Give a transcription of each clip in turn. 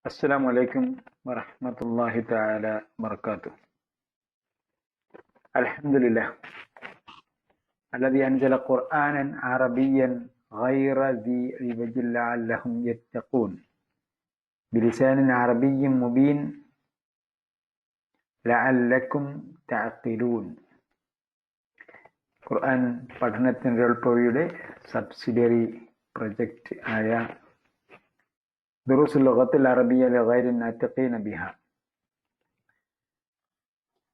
السلام عليكم ورحمة الله تعالى وبركاته. الحمد لله الذي أنزل قرآنا عربيا غير ذي عوج لعلهم يتقون بلسان عربي مبين لعلكم تعقلون. ഖുർആൻ പഠനത്തിൻ്റെ എളുപ്പവഴിയുടെ subsidiary project ആയ ദുറൂസുൽ ലുഗത്തിൽ അറബിയ ലിഗൈരി നാതിഖീന ബിഹ,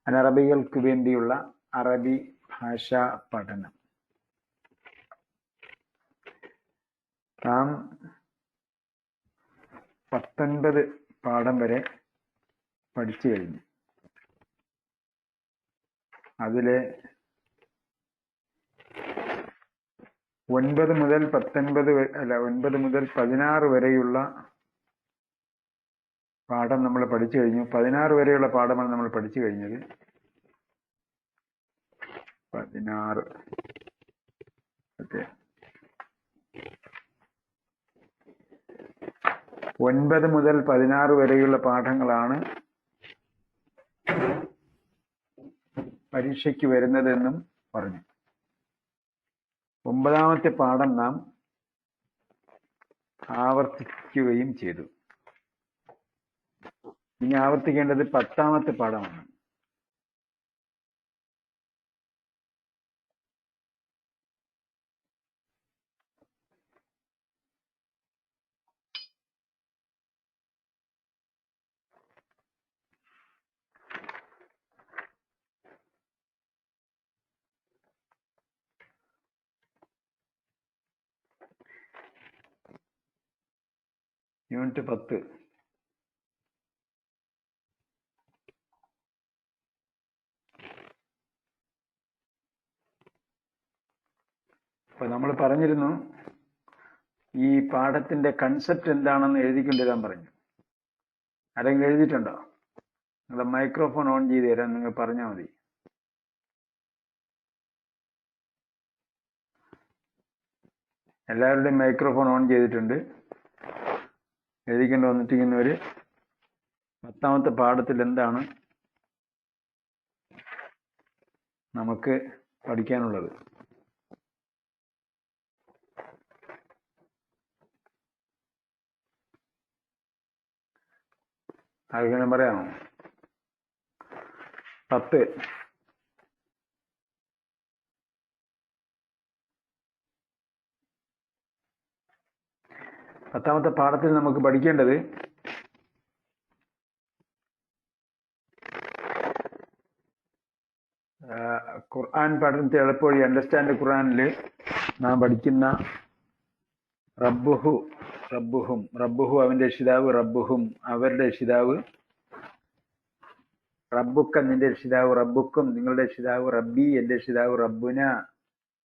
അനറബികൾക്ക് വേണ്ടിയുള്ള അറബി ഭാഷാ പഠനം. നാം 19 പാഠം വരെ പഠിച്ചു കഴിഞ്ഞു. അതിലെ 9 മുതൽ 16 വരെയുള്ള പാഠം നമ്മൾ പഠിച്ചു കഴിഞ്ഞു. 16 വരെയുള്ള പാഠമാണ് നമ്മൾ പഠിച്ചു കഴിഞ്ഞത്. 16 9 മുതൽ 16 വരെയുള്ള പാഠങ്ങളാണ് പരീക്ഷയ്ക്ക് വരുന്നതെന്നും പറഞ്ഞു. 9ാമത്തെ പാഠം നാം ആവർത്തിക്കുകയും ചെയ്തു. ഇനി ആവർത്തിക്കേണ്ടത് 10ാമത്തെ പാഠമാണ്. യൂണിറ്റ് 10. അപ്പൊ നമ്മൾ പറഞ്ഞിരുന്നു, ഈ പാഠത്തിന്റെ കൺസെപ്റ്റ് എന്താണെന്ന് എഴുതിക്കൊണ്ടിരാൻ പറഞ്ഞു. ആരെങ്കിലും എഴുതിയിട്ടുണ്ടോ? നിങ്ങളുടെ മൈക്രോഫോൺ ഓൺ ചെയ്ത് തരാൻ നിങ്ങൾ പറഞ്ഞാൽ മതി. എല്ലാവരുടെയും മൈക്രോഫോൺ ഓൺ ചെയ്തിട്ടുണ്ട്. എഴുതിക്കൊണ്ട് വന്നിട്ടിരിക്കുന്നവര് 10ാമത്തെ പാഠത്തിൽ എന്താണ് നമുക്ക് പഠിക്കാനുള്ളത്? ആർക്കെങ്കിലും പറയാമോ? 10. പത്താമത്തെ പാഠത്തിൽ നമുക്ക് പഠിക്കേണ്ടത് ഖുർആൻ പഠനത്തെ എളുപ്പവഴി അണ്ടർസ്റ്റാൻഡ് ഖുർആനിൽ നാം പഠിക്കുന്ന റബ്ബുഹു, റബ്ബുഹും, റബ്ബുഹു അവന്റെ രക്ഷിതാവ്, റബ്ബുഹും അവരുടെ രക്ഷിതാവ്, റബ്ബുക്ക നിന്റെ രക്ഷിതാവ്, റബ്ബുക്കും നിങ്ങളുടെ രക്ഷിതാവ്, റബ്ബി എന്റെ രക്ഷിതാവ്, റബ്ബുന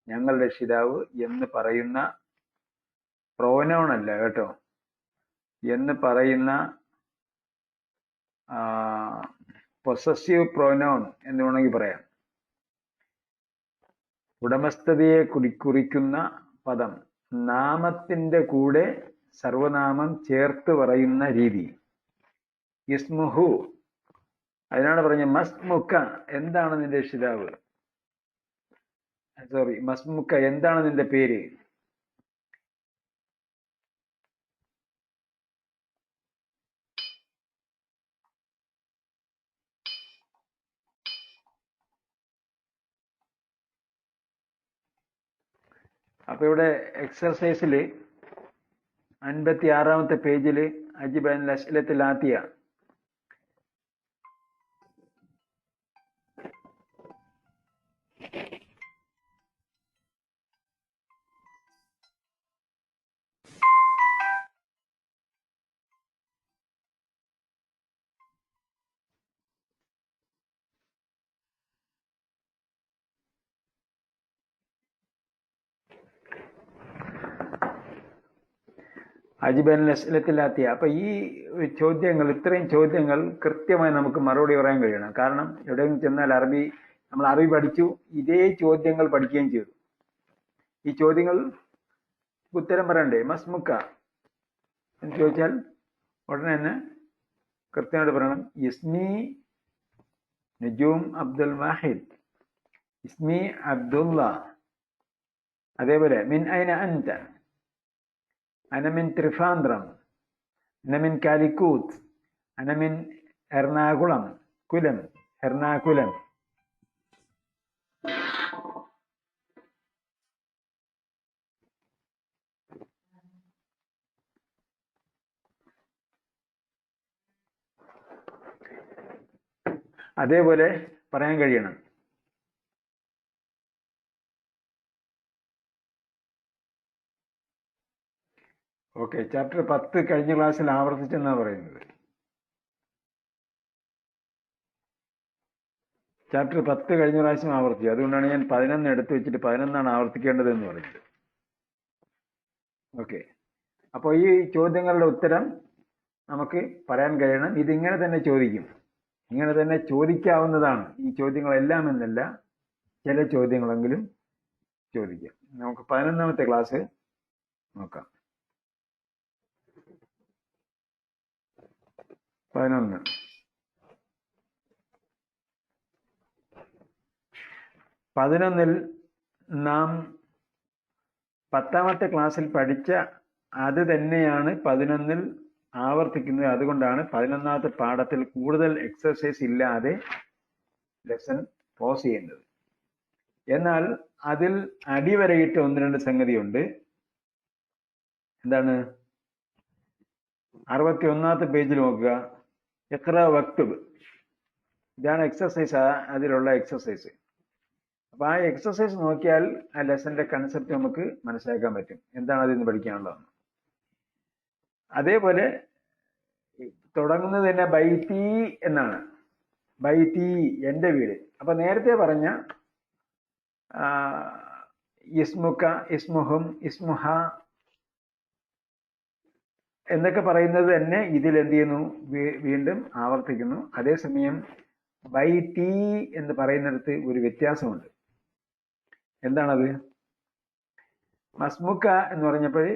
ഞങ്ങളുടെ രക്ഷിതാവ് എന്ന് പറയുന്ന പ്രോനൗൺ അല്ല കേട്ടോ, എന്ന് പറയുന്ന പൊസസീവ് പ്രോനൗൺ എന്ന് വേണമെങ്കിൽ പറയാം. ഉടമസ്ഥതയെ കുറിക്കുന്ന പദം, നാമത്തിന്റെ കൂടെ സർവനാമം ചേർത്ത് പറയുന്ന രീതി. ഇസ്മുഹു, അതിനാണ് പറഞ്ഞ മസ്മുക്ക എന്താണ് നിന്റെ രക്ഷിതാവ്, മസ്മുക്ക എന്താണ് നിന്റെ പേര്. അപ്പൊ ഇവിടെ എക്സർസൈസിൽ 56ാമത്തെ പേജിൽ അജിബ് അൽ അസ്ഇലത്തുൽ ആതിയ, അജിബ് അൽ അസ്ഇലത്തുൽ ആതിയ. അപ്പൊ ഈ ചോദ്യങ്ങൾ, ഇത്രയും ചോദ്യങ്ങൾ കൃത്യമായി നമുക്ക് മറുപടി പറയാൻ കഴിയണം. കാരണം എവിടെയെങ്കിലും ചെന്നാൽ നമ്മൾ അറബി പഠിച്ചു, ഇതേ ചോദ്യങ്ങൾ പഠിക്കുകയും ചെയ്തു. ഈ ചോദ്യങ്ങൾ ഉത്തരം പറയണ്ടേ? മസ്മുക്ക എന്ന് ചോദിച്ചാൽ ഉടനെ തന്നെ കൃത്യമായിട്ട് പറയണം. ഇസ്മി നജൂം അബ്ദുൽ വാഹിദ്, ഇസ്മി അബ്ദുള്ള. അതേപോലെ മിൻ ഐന അൻത, അന മിൻ ത്രിഫാന്ദ്രം, അന മിൻ കാലിക്കൂത്ത്, അന മിൻ എറണാകുളം കുലം, എറണാകുളം. അതേപോലെ പറയാൻ കഴിയണം. ഓക്കെ, ചാപ്റ്റർ 10 കഴിഞ്ഞ ക്ലാസ്സിൽ ആവർത്തിച്ചെന്നാണ് പറയുന്നത്. ചാപ്റ്റർ 10 കഴിഞ്ഞ പ്രാവശ്യം ആവർത്തിച്ചു. അതുകൊണ്ടാണ് ഞാൻ 11 എടുത്തു വെച്ചിട്ട് 11 ആവർത്തിക്കേണ്ടത് എന്ന് പറയുന്നത്. ഓക്കെ, അപ്പോൾ ഈ ചോദ്യങ്ങളുടെ ഉത്തരം നമുക്ക് പറയാൻ കഴിയണം. ഇതിങ്ങനെ തന്നെ ചോദിക്കും, ഇങ്ങനെ തന്നെ ചോദിക്കാവുന്നതാണ്. ഈ ചോദ്യങ്ങളെല്ലാം എന്നല്ല, ചില ചോദ്യങ്ങളെങ്കിലും ചോദിക്കാം. നമുക്ക് 11ാമത്തെ ക്ലാസ് നോക്കാം. 11. നാം 10ാമത്തെ ക്ലാസ്സിൽ പഠിച്ച അത് തന്നെയാണ് 11 ആവർത്തിക്കുന്നത്. അതുകൊണ്ടാണ് 11ാമത്തെ പാഠത്തിൽ കൂടുതൽ എക്സർസൈസ് ഇല്ലാതെ ലെസൺ പോസ് ചെയ്യുന്നത്. എന്നാൽ അതിൽ അടിവരയിട്ട് 1-2 സംഗതിയുണ്ട്. എന്താണ്? 61ാമത്തെ പേജിൽ നോക്കുക. ഇഖ്റ വക്തുബ്, ഇതാണ് എക്സർസൈസ്, അതിലുള്ള എക്സർസൈസ്. അപ്പൊ ആ എക്സർസൈസ് നോക്കിയാൽ ആ ലെസന്റെ കൺസെപ്റ്റ് നമുക്ക് മനസ്സിലാക്കാൻ പറ്റും, എന്താണ് അതിൽ നിന്ന് പഠിക്കാനുള്ളതെന്ന്. അതേപോലെ തുടങ്ങുന്നത് തന്നെ ബൈത്തി എന്നാണ്. ബൈത്തി, എൻ്റെ വീട്. അപ്പൊ നേരത്തെ പറഞ്ഞ ഇസ്മുക, ഇസ്മുഹും, ഇസ്മുഹ എന്നൊക്കെ പറയുന്നത് തന്നെ ഇതിൽ എന്ത് ചെയ്യുന്നു? വീണ്ടും ആവർത്തിക്കുന്നു. അതേസമയം ബൈത്തി എന്ന് പറയുന്നിടത്ത് ഒരു വ്യത്യാസമുണ്ട്. എന്താണത്? മസ്മുക്ക എന്ന് പറഞ്ഞപ്പോൾ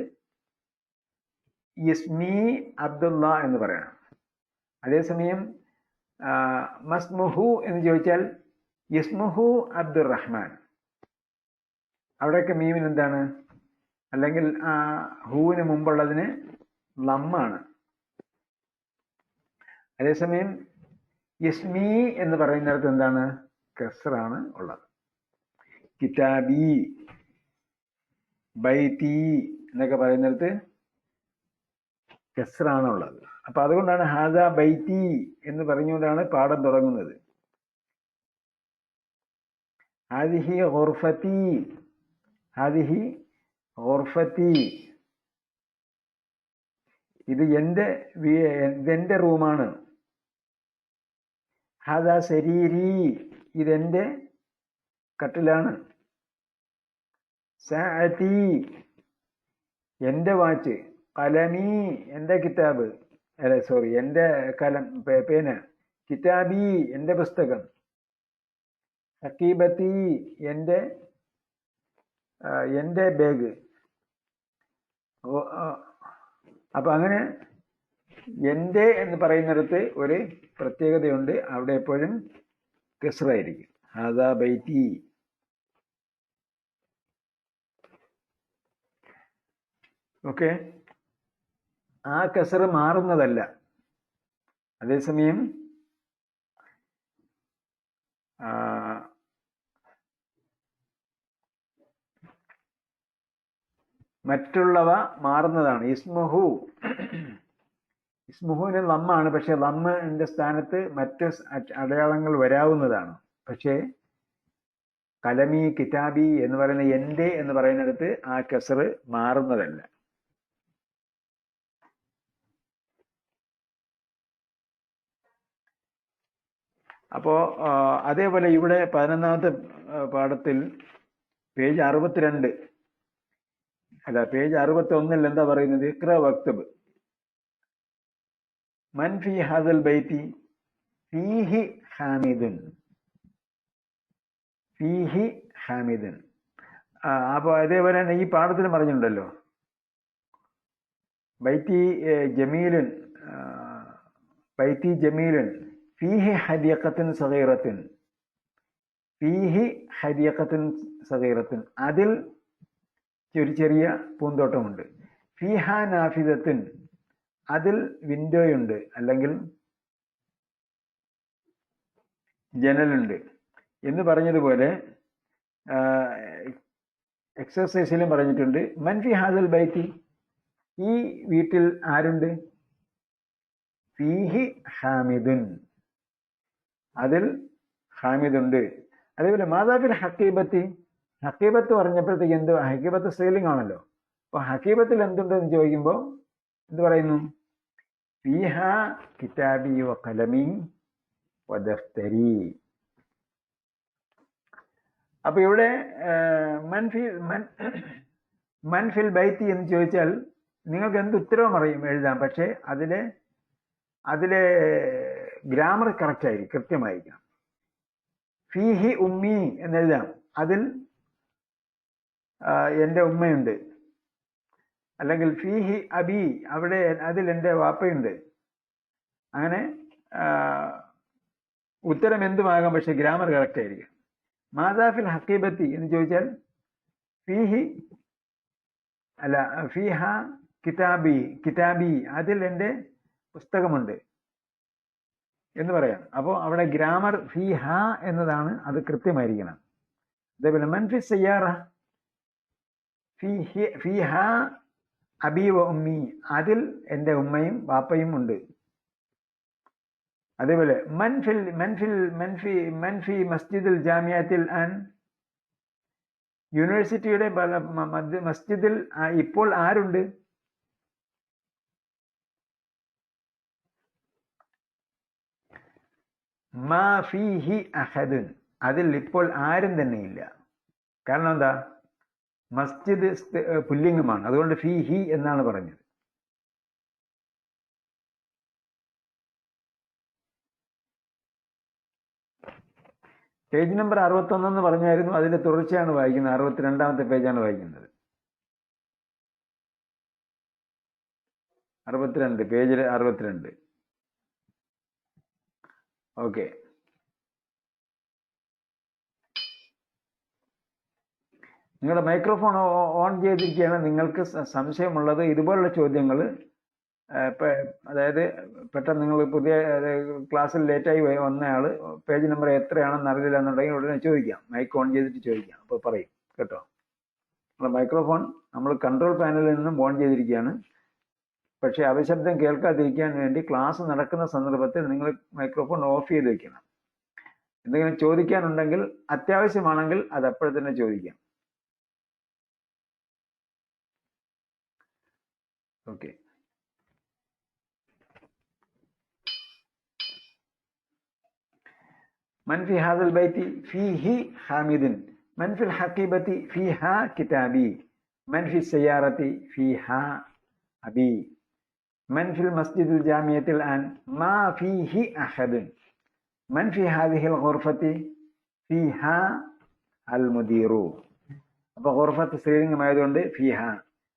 ഇസ്മി അബ്ദുള്ള എന്ന് പറയണം. അതേസമയം മസ്മുഹു എന്ന് ചോദിച്ചാൽ ഇസ്മുഹു അബ്ദുറഹ്മാൻ. അവിടെയൊക്കെ മീമിന് എന്താണ്? അല്ലെങ്കിൽ ഹൂവിന് മുമ്പുള്ളതിന് ലമ്മാണ്. അതേസമയം ഇസ്മി എന്ന് പറയുന്നിടത്ത് എന്താണ്? കസ്റാണ് ഉള്ളത്. കിതാബി, ബൈത്തി എന്നൊക്കെ പറയുന്നിടത്ത് കസ്റാണ് ഉള്ളത്. അപ്പൊ അതുകൊണ്ടാണ് ഹാദ ബൈത്തി എന്ന് പറഞ്ഞുകൊണ്ടാണ് പാഠം തുടങ്ങുന്നത്. ഹാദിഹി ഗുർഫത്തി, ഹാദിഹി ഗുർഫത്തി, ഇതെന്റെ റൂമാണ്. ഹാദാ സരീരി, ഇതെന്റെ കട്ടിലാണ്. സഅതി, എന്റെ വാച്ച്. കലമി, എന്റെ കിതാബ്, എന്റെ കലം, പേന. കിതാബി, എന്റെ പുസ്തകം. ഹക്കീബത്തി, എന്റെ ബാഗ്. അപ്പൊ അങ്ങനെ എന്റെ എന്ന് പറയുന്നിടത്ത് ഒരു പ്രത്യേകതയുണ്ട്. അവിടെ എപ്പോഴും കസ്റായിരിക്കും. ഹാദാ ബൈത്തി. ഓക്കെ, ആ കസറ് മാറുന്നതല്ല. അതേസമയം മറ്റുള്ളവ മാറുന്നതാണ്. ഇസ്മുഹു, ഇസ്മുഹുവിന് ലമ്മാണ്. പക്ഷെ ലമ്മിന്റെ സ്ഥാനത്ത് മറ്റ് അടയാളങ്ങൾ വരാവുന്നതാണ്. പക്ഷേ കലമി, കിതാബി എന്ന് പറയുന്ന എന്റെ എന്ന് പറയുന്നിടത്ത് ആ കസറ് മാറുന്നതല്ല. അപ്പോ അതേപോലെ ഇവിടെ 11ാമത്തെ പാഠത്തിൽ പേജ് 62, അല്ല പേജ് 61 എന്താ പറയുന്നത്? ഇഖ്റ വക്തുബ്. മൻ ഫി ഹാദൽ ബൈത്തി? ഫീഹി ഹാമിദുൻ, ഫീഹി ഹാമിദുൻ. അപ്പൊ അതേപോലെ തന്നെ ഈ പാഠത്തിൽ പറഞ്ഞിട്ടുണ്ടല്ലോ, ബൈത്തി ജമീലുൻ, ബൈത്തി ജമീലുൻ ഫീഹി ഹദിയഖത്തുൻ സഗീറത്തുൻ, ഫീഹി ഹദിയഖത്തുൻ സഗീറത്തുൻ, അതിൽ ഒരു ചെറിയ പൂന്തോട്ടമുണ്ട്. ഫീഹ നാഫിദത്തുൻ, അതിൽ വിൻഡോയുണ്ട് അല്ലെങ്കിൽ ജനലുണ്ട് എന്ന് പറഞ്ഞതുപോലെ എക്സർസൈസിലും പറഞ്ഞിട്ടുണ്ട്. മൻ ഫി ഹാദൽ ബൈത്തി, ഈ വീട്ടിൽ ആരുണ്ട്? ഫീഹി ഹാമിദുൻ, അതിൽ ഹാമിദുണ്ട്. അതേപോലെ മാതാഫിൽ ഹക്കീബത്തി, ഹക്കീബത്ത് പറഞ്ഞപ്പോഴത്തേക്ക് എന്ത്, ഹക്കീബത്ത് സ്ത്രീലിംഗ് ആണല്ലോ. അപ്പൊ ഹക്കീബത്തിൽ എന്തുണ്ടെന്ന് ചോദിക്കുമ്പോൾ എന്ത് പറയുന്നു? ഫീഹ കിതാബി വ ഖലമി വ ദഫ്തരി. അപ്പൊ ഇവിടെ മൻഫിൽ ബൈത്തി എന്ന് ചോദിച്ചാൽ നിങ്ങൾക്ക് എന്ത് ഉത്തരവും അറിയും എഴുതാം. പക്ഷെ അതിലെ ഗ്രാമർ കറക്റ്റ് ആയിരിക്കും, കൃത്യമായിരിക്കണം. ഫീഹി ഉമ്മി എന്നെഴുതാം, അതിൽ എൻ്റെ ഉമ്മയുണ്ട്. അല്ലെങ്കിൽ ഫീഹി അബി, അവിടെ അതിൽ എൻ്റെ വാപ്പയുണ്ട്. അങ്ങനെ ഉത്തരം എന്തുമാകാം, പക്ഷെ ഗ്രാമർ കറക്റ്റ് ആയിരിക്കും. മാതാഫിൽ ഹക്കീബത്തി എന്ന് ചോദിച്ചാൽ ഫീഹ കിതാബി, അതിൽ എൻ്റെ പുസ്തകമുണ്ട് എന്ന് പറയാം. അപ്പോൾ അവിടെ ഗ്രാമർ ഫീഹ എന്നതാണ്, അത് കൃത്യമായിരിക്കണം. അതേപോലെ മൻഫി സയ്യാറ ഫീഹ അബി വ ഉമ്മി, അതിൽ എൻ്റെ ഉമ്മയും വാപ്പയും ഉണ്ട്. അതേപോലെ മൻഫി മസ്ജിദുൽ ജാമിയത്തിൽ ആൻ, യൂണിവേഴ്സിറ്റിയുടെ മസ്ജിദിൽ ഇപ്പോൾ ആരുണ്ട്? മാ ഫീഹി അഹദുൻ, അതിൽ ഇപ്പോൾ ആരും തന്നെ ഇല്ല. കാരണം എന്താ? മസ്ജിദ് പുല്ലിംഗമാണ്, അതുകൊണ്ട് ഫീഹി എന്നാണ് പറഞ്ഞത്. പേജ് നമ്പർ 61 എന്ന് പറഞ്ഞായിരുന്നു, അതിന്റെ തുടർച്ചയാണ് വായിക്കുന്നത്. 62ാമത്തെ പേജാണ് വായിക്കുന്നത്. 62, പേജിൽ 62. ഓക്കെ. നിങ്ങളുടെ മൈക്രോഫോൺ ഓൺ ചെയ്തിരിക്കുകയാണ്. നിങ്ങൾക്ക് സംശയമുള്ളത് ഇതുപോലുള്ള ചോദ്യങ്ങൾ, അതായത് പെട്ടെന്ന് നിങ്ങൾ പുതിയ ക്ലാസ്സിൽ ലേറ്റായി വന്നയാൾ പേജ് നമ്പർ എത്രയാണെന്ന് അറിയില്ല എന്നുണ്ടെങ്കിൽ ഉടനെ ചോദിക്കാം, മൈക്ക് ഓൺ ചെയ്തിട്ട് ചോദിക്കാം. അപ്പോൾ പറയും കേട്ടോ. നമ്മുടെ മൈക്രോഫോൺ നമ്മൾ കൺട്രോൾ പാനലിൽ നിന്നും ഓൺ ചെയ്തിരിക്കുകയാണ്. പക്ഷേ അപശബ്ദം കേൾക്കാതിരിക്കാൻ വേണ്ടി ക്ലാസ് നടക്കുന്ന സന്ദർഭത്തിൽ നിങ്ങൾ മൈക്രോഫോൺ ഓഫ് ചെയ്ത് വെക്കണം. എന്തെങ്കിലും ചോദിക്കാനുണ്ടെങ്കിൽ, അത്യാവശ്യമാണെങ്കിൽ അത് അപ്പോൾ തന്നെ ചോദിക്കാം. ഓക്കെ. من في هذا البيت فيه حامد، من في الحقيبة فيها كتابي، من في السيارة فيها أبي، من في المسجد الجامعة الآن ما فيه أحد، من في هذه الغرفة فيها المدير. അപ്പോൾ ഗുർഫത്ത് സ്ത്രീലിംഗമായതുകൊണ്ട് ഫീഹ.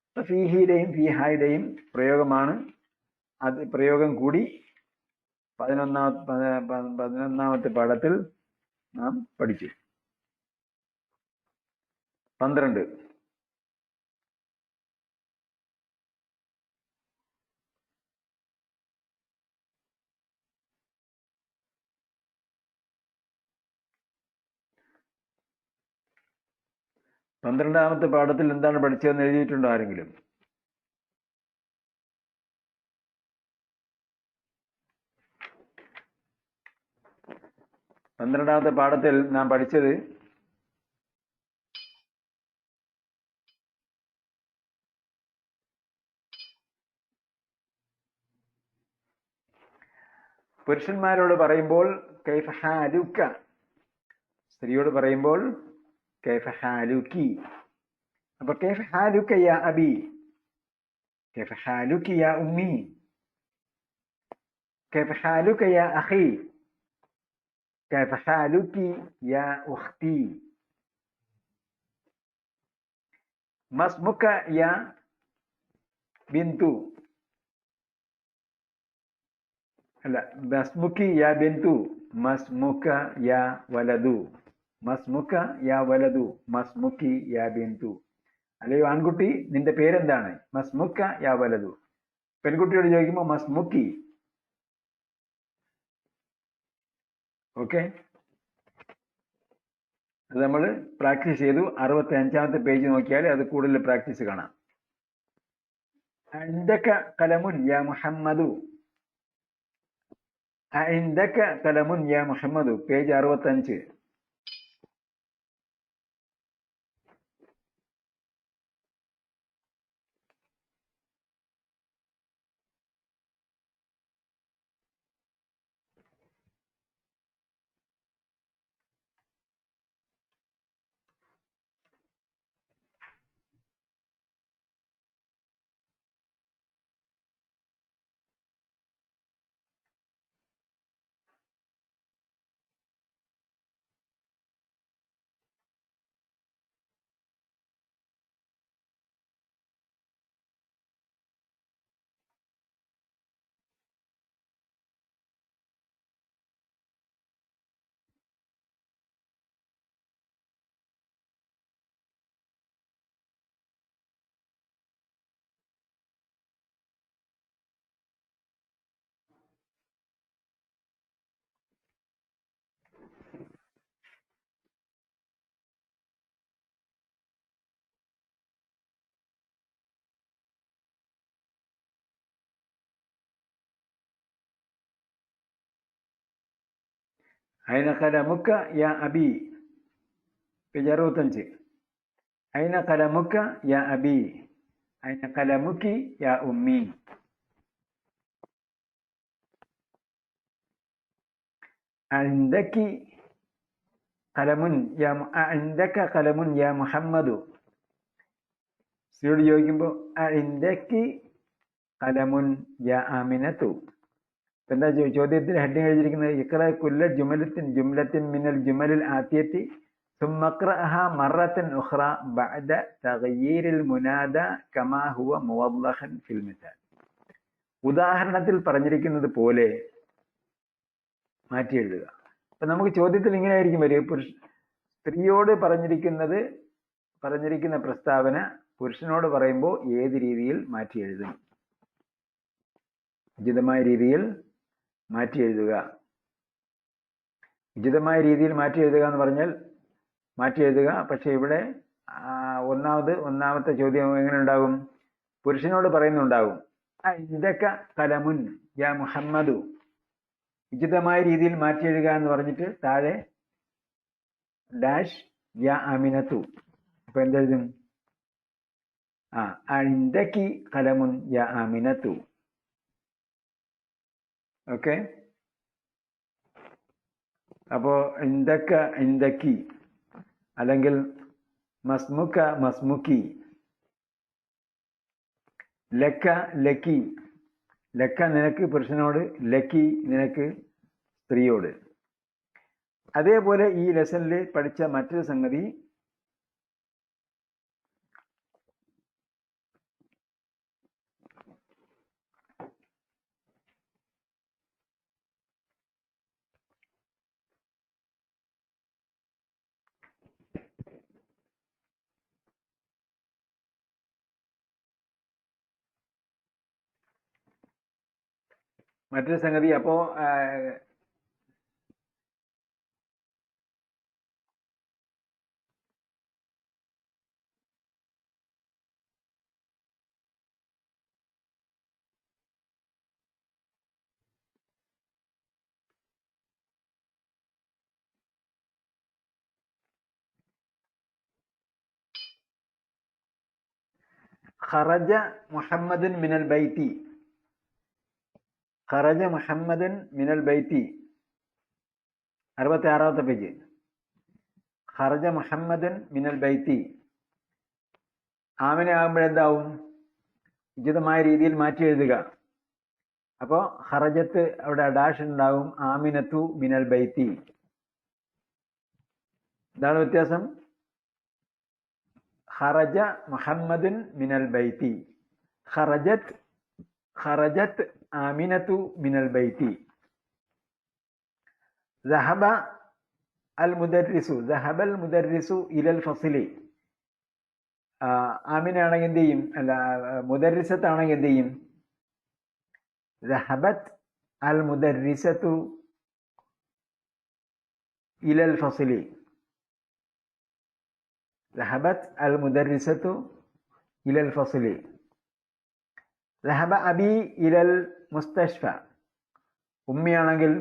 അപ്പോൾ ഫീഹിയുടെയും ഫീഹായുടെയും പ്രയോഗമാണ്. അത് പ്രയോഗം കൂടി 11ാമത്തെ പാഠത്തിൽ നാം പഠിച്ചു. 12. പന്ത്രണ്ടാമത്തെ പാഠത്തിൽ എന്താണ് പഠിച്ചതെന്ന് എഴുതിയിട്ടുണ്ടോ ആരെങ്കിലും? പന്ത്രണ്ടാമത്തെ പാഠത്തിൽ നാം പഠിച്ചത് പുരുഷന്മാരോട് പറയുമ്പോൾ കൈഫ ഹാലുക, സ്ത്രീയോട് പറയുമ്പോൾ കൈഫ ഹാലുക്കി. അപ്പൊ കൈഫ ഹാലുക യാ അബി, കൈഫ ഹാലുക്കി യാ ഉമ്മി, കൈഫ ഹാലുക യാ അഖി, കൈഫ ഹാലുക്കി യാ ഉഖ്തി, മസ്മുക യാ ബിന്തു, അല്ല, മസ്മുക്കി യാ ബിന്തു, മസ്മുക യാ വലതു, മസ്മുക യാ വലതു, മസ്മുക്കി യാ ബിന്തു. അല്ലയോ ആൺകുട്ടി, നിന്റെ പേരെന്താണ്? മസ്മുക്ക യാ വലതു. പെൺകുട്ടിയോട് ചോദിക്കുമ്പോൾ മസ്മുക്കി. ഓക്കെ, അത് നമ്മൾ പ്രാക്ടീസ് ചെയ്തു. 65-ാമത്തെ പേജ് നോക്കിയാൽ അത് കൂടുതൽ പ്രാക്ടീസ് കാണാം. അഇന്ദക കലമുൻ യാ മുഹമ്മദു, അഇന്ദക കലമുൻ യാ മുഹമ്മദു, പേജ് 65. അയിന കലമുക്ക യാ അബി, പേജ് 65. അയിന കലമുക്ക യാ അബി, അയിന കലമുക്കി യാ ഉമ്മി. അഇന്ദകി കലമുൻ യാ അഇന്ദക കലമുൻ യാ മുഹമ്മദു. സ്ത്രീയോട് ചോദിക്കുമ്പോൾ അഇന്ദകി കലമുൻ യാ ആമിനത്തു. എന്താ ചോദ്യത്തിൽ ഹെഡിങ് എഴുതിയിരിക്കുന്നത്? ഇഖ്റ കുല്ല ജുംലത്തിൻ മിനൽ ജുമലിൽ ആതിയത്തി ثم اقرأها مرة أخرى بعد تغيير المنادى كما هو موضح في المثال. ഉദാഹരണത്തിൽ പറഞ്ഞിരിക്കുന്നത് പോലെ മാറ്റി എഴുതുക. അപ്പൊ നമുക്ക് ചോദ്യത്തിൽ ഇങ്ങനെ ആയിരിക്കും വരിക. സ്ത്രീയോട് പറഞ്ഞിരിക്കുന്ന പ്രസ്താവന പുരുഷനോട് പറയുമ്പോൾ ഏത് രീതിയിൽ മാറ്റി എഴുതും? ഉചിതമായ രീതിയിൽ മാറ്റി എഴുതുക. ഉചിതമായ രീതിയിൽ മാറ്റി എഴുതുക എന്ന് പറഞ്ഞാൽ മാറ്റി എഴുതുക. പക്ഷെ ഇവിടെ ഒന്നാമത്തെ ചോദ്യം എങ്ങനെ ഉണ്ടാകും? പുരുഷനോട് പറയുന്നുണ്ടാകും ഇതൊക്കെ കലമുൻ യാ മുഹമ്മദു. ഉചിതമായ രീതിയിൽ മാറ്റി എഴുതുക എന്ന് പറഞ്ഞിട്ട് താഴെ ഡാഷ് യാ ആമിനത്തു. അപ്പൊ എന്തെഴുതും? ഇന്തക്കി കലമുൻ യാ ആമിനത്തു. ഓക്കെ, അപ്പോ ഇന്തക്കി അല്ലെങ്കിൽ മസ്മുക്ക മസ്മുക്കി, ലക്ക ലക്കി. ലക്ക നിനക്ക് പുരുഷനോട്, ലക്കി നിനക്ക് സ്ത്രീയോട്. അതേപോലെ ഈ ലെസണിൽ പഠിച്ച മറ്റൊരു സംഗതി അപ്പോ ഖറജ മുഹമ്മദൻ മിനൽ ബൈത്തി. ഖറജ മുഹമ്മദൻ മിനൽ ബൈത്തി, 66-ാമത്തെ പേജ്. ഖറജ മുഹമ്മദൻ മിനൽ ബൈത്തി. ആമിന ആകുമ്പോഴെന്താവും? ഉചിതമായ രീതിയിൽ മാറ്റി എഴുതുക. അപ്പോ ഖറജത്ത് അവിടെ ഡാഷ് ഉണ്ടാവും. ആമിനത്തു മിനൽ ബൈത്തി. എന്താണ് വ്യത്യാസം? ഖറജ മുഹമ്മദൻ മിനൽ ബൈത്തി, ഖറജത്ത് ആമിനത്തു മിനൽ ബൈത്തി. ദഹബ അൽ മുദർരിസു, ദഹബൽ മുദർരിസു ഇലൽ ഫസിലി. ആമിനാണെങ്കിൽ എന്ത് ചെയ്യും? അല്ല, മുദർരിസത്താണെങ്കിൽ എന്ത് ചെയ്യും? ദഹബത്ത് അൽ മുദർരിസത്തു ഇലൽ ഫസിലി. ദഹബത്ത് അൽ മുദർരിസത്തു ഇലൽ ഫസിലി. ദഹബ അബി ഇലൽ മുസ്തഷ്ഫ. ഉമ്മിയാണെങ്കിൽ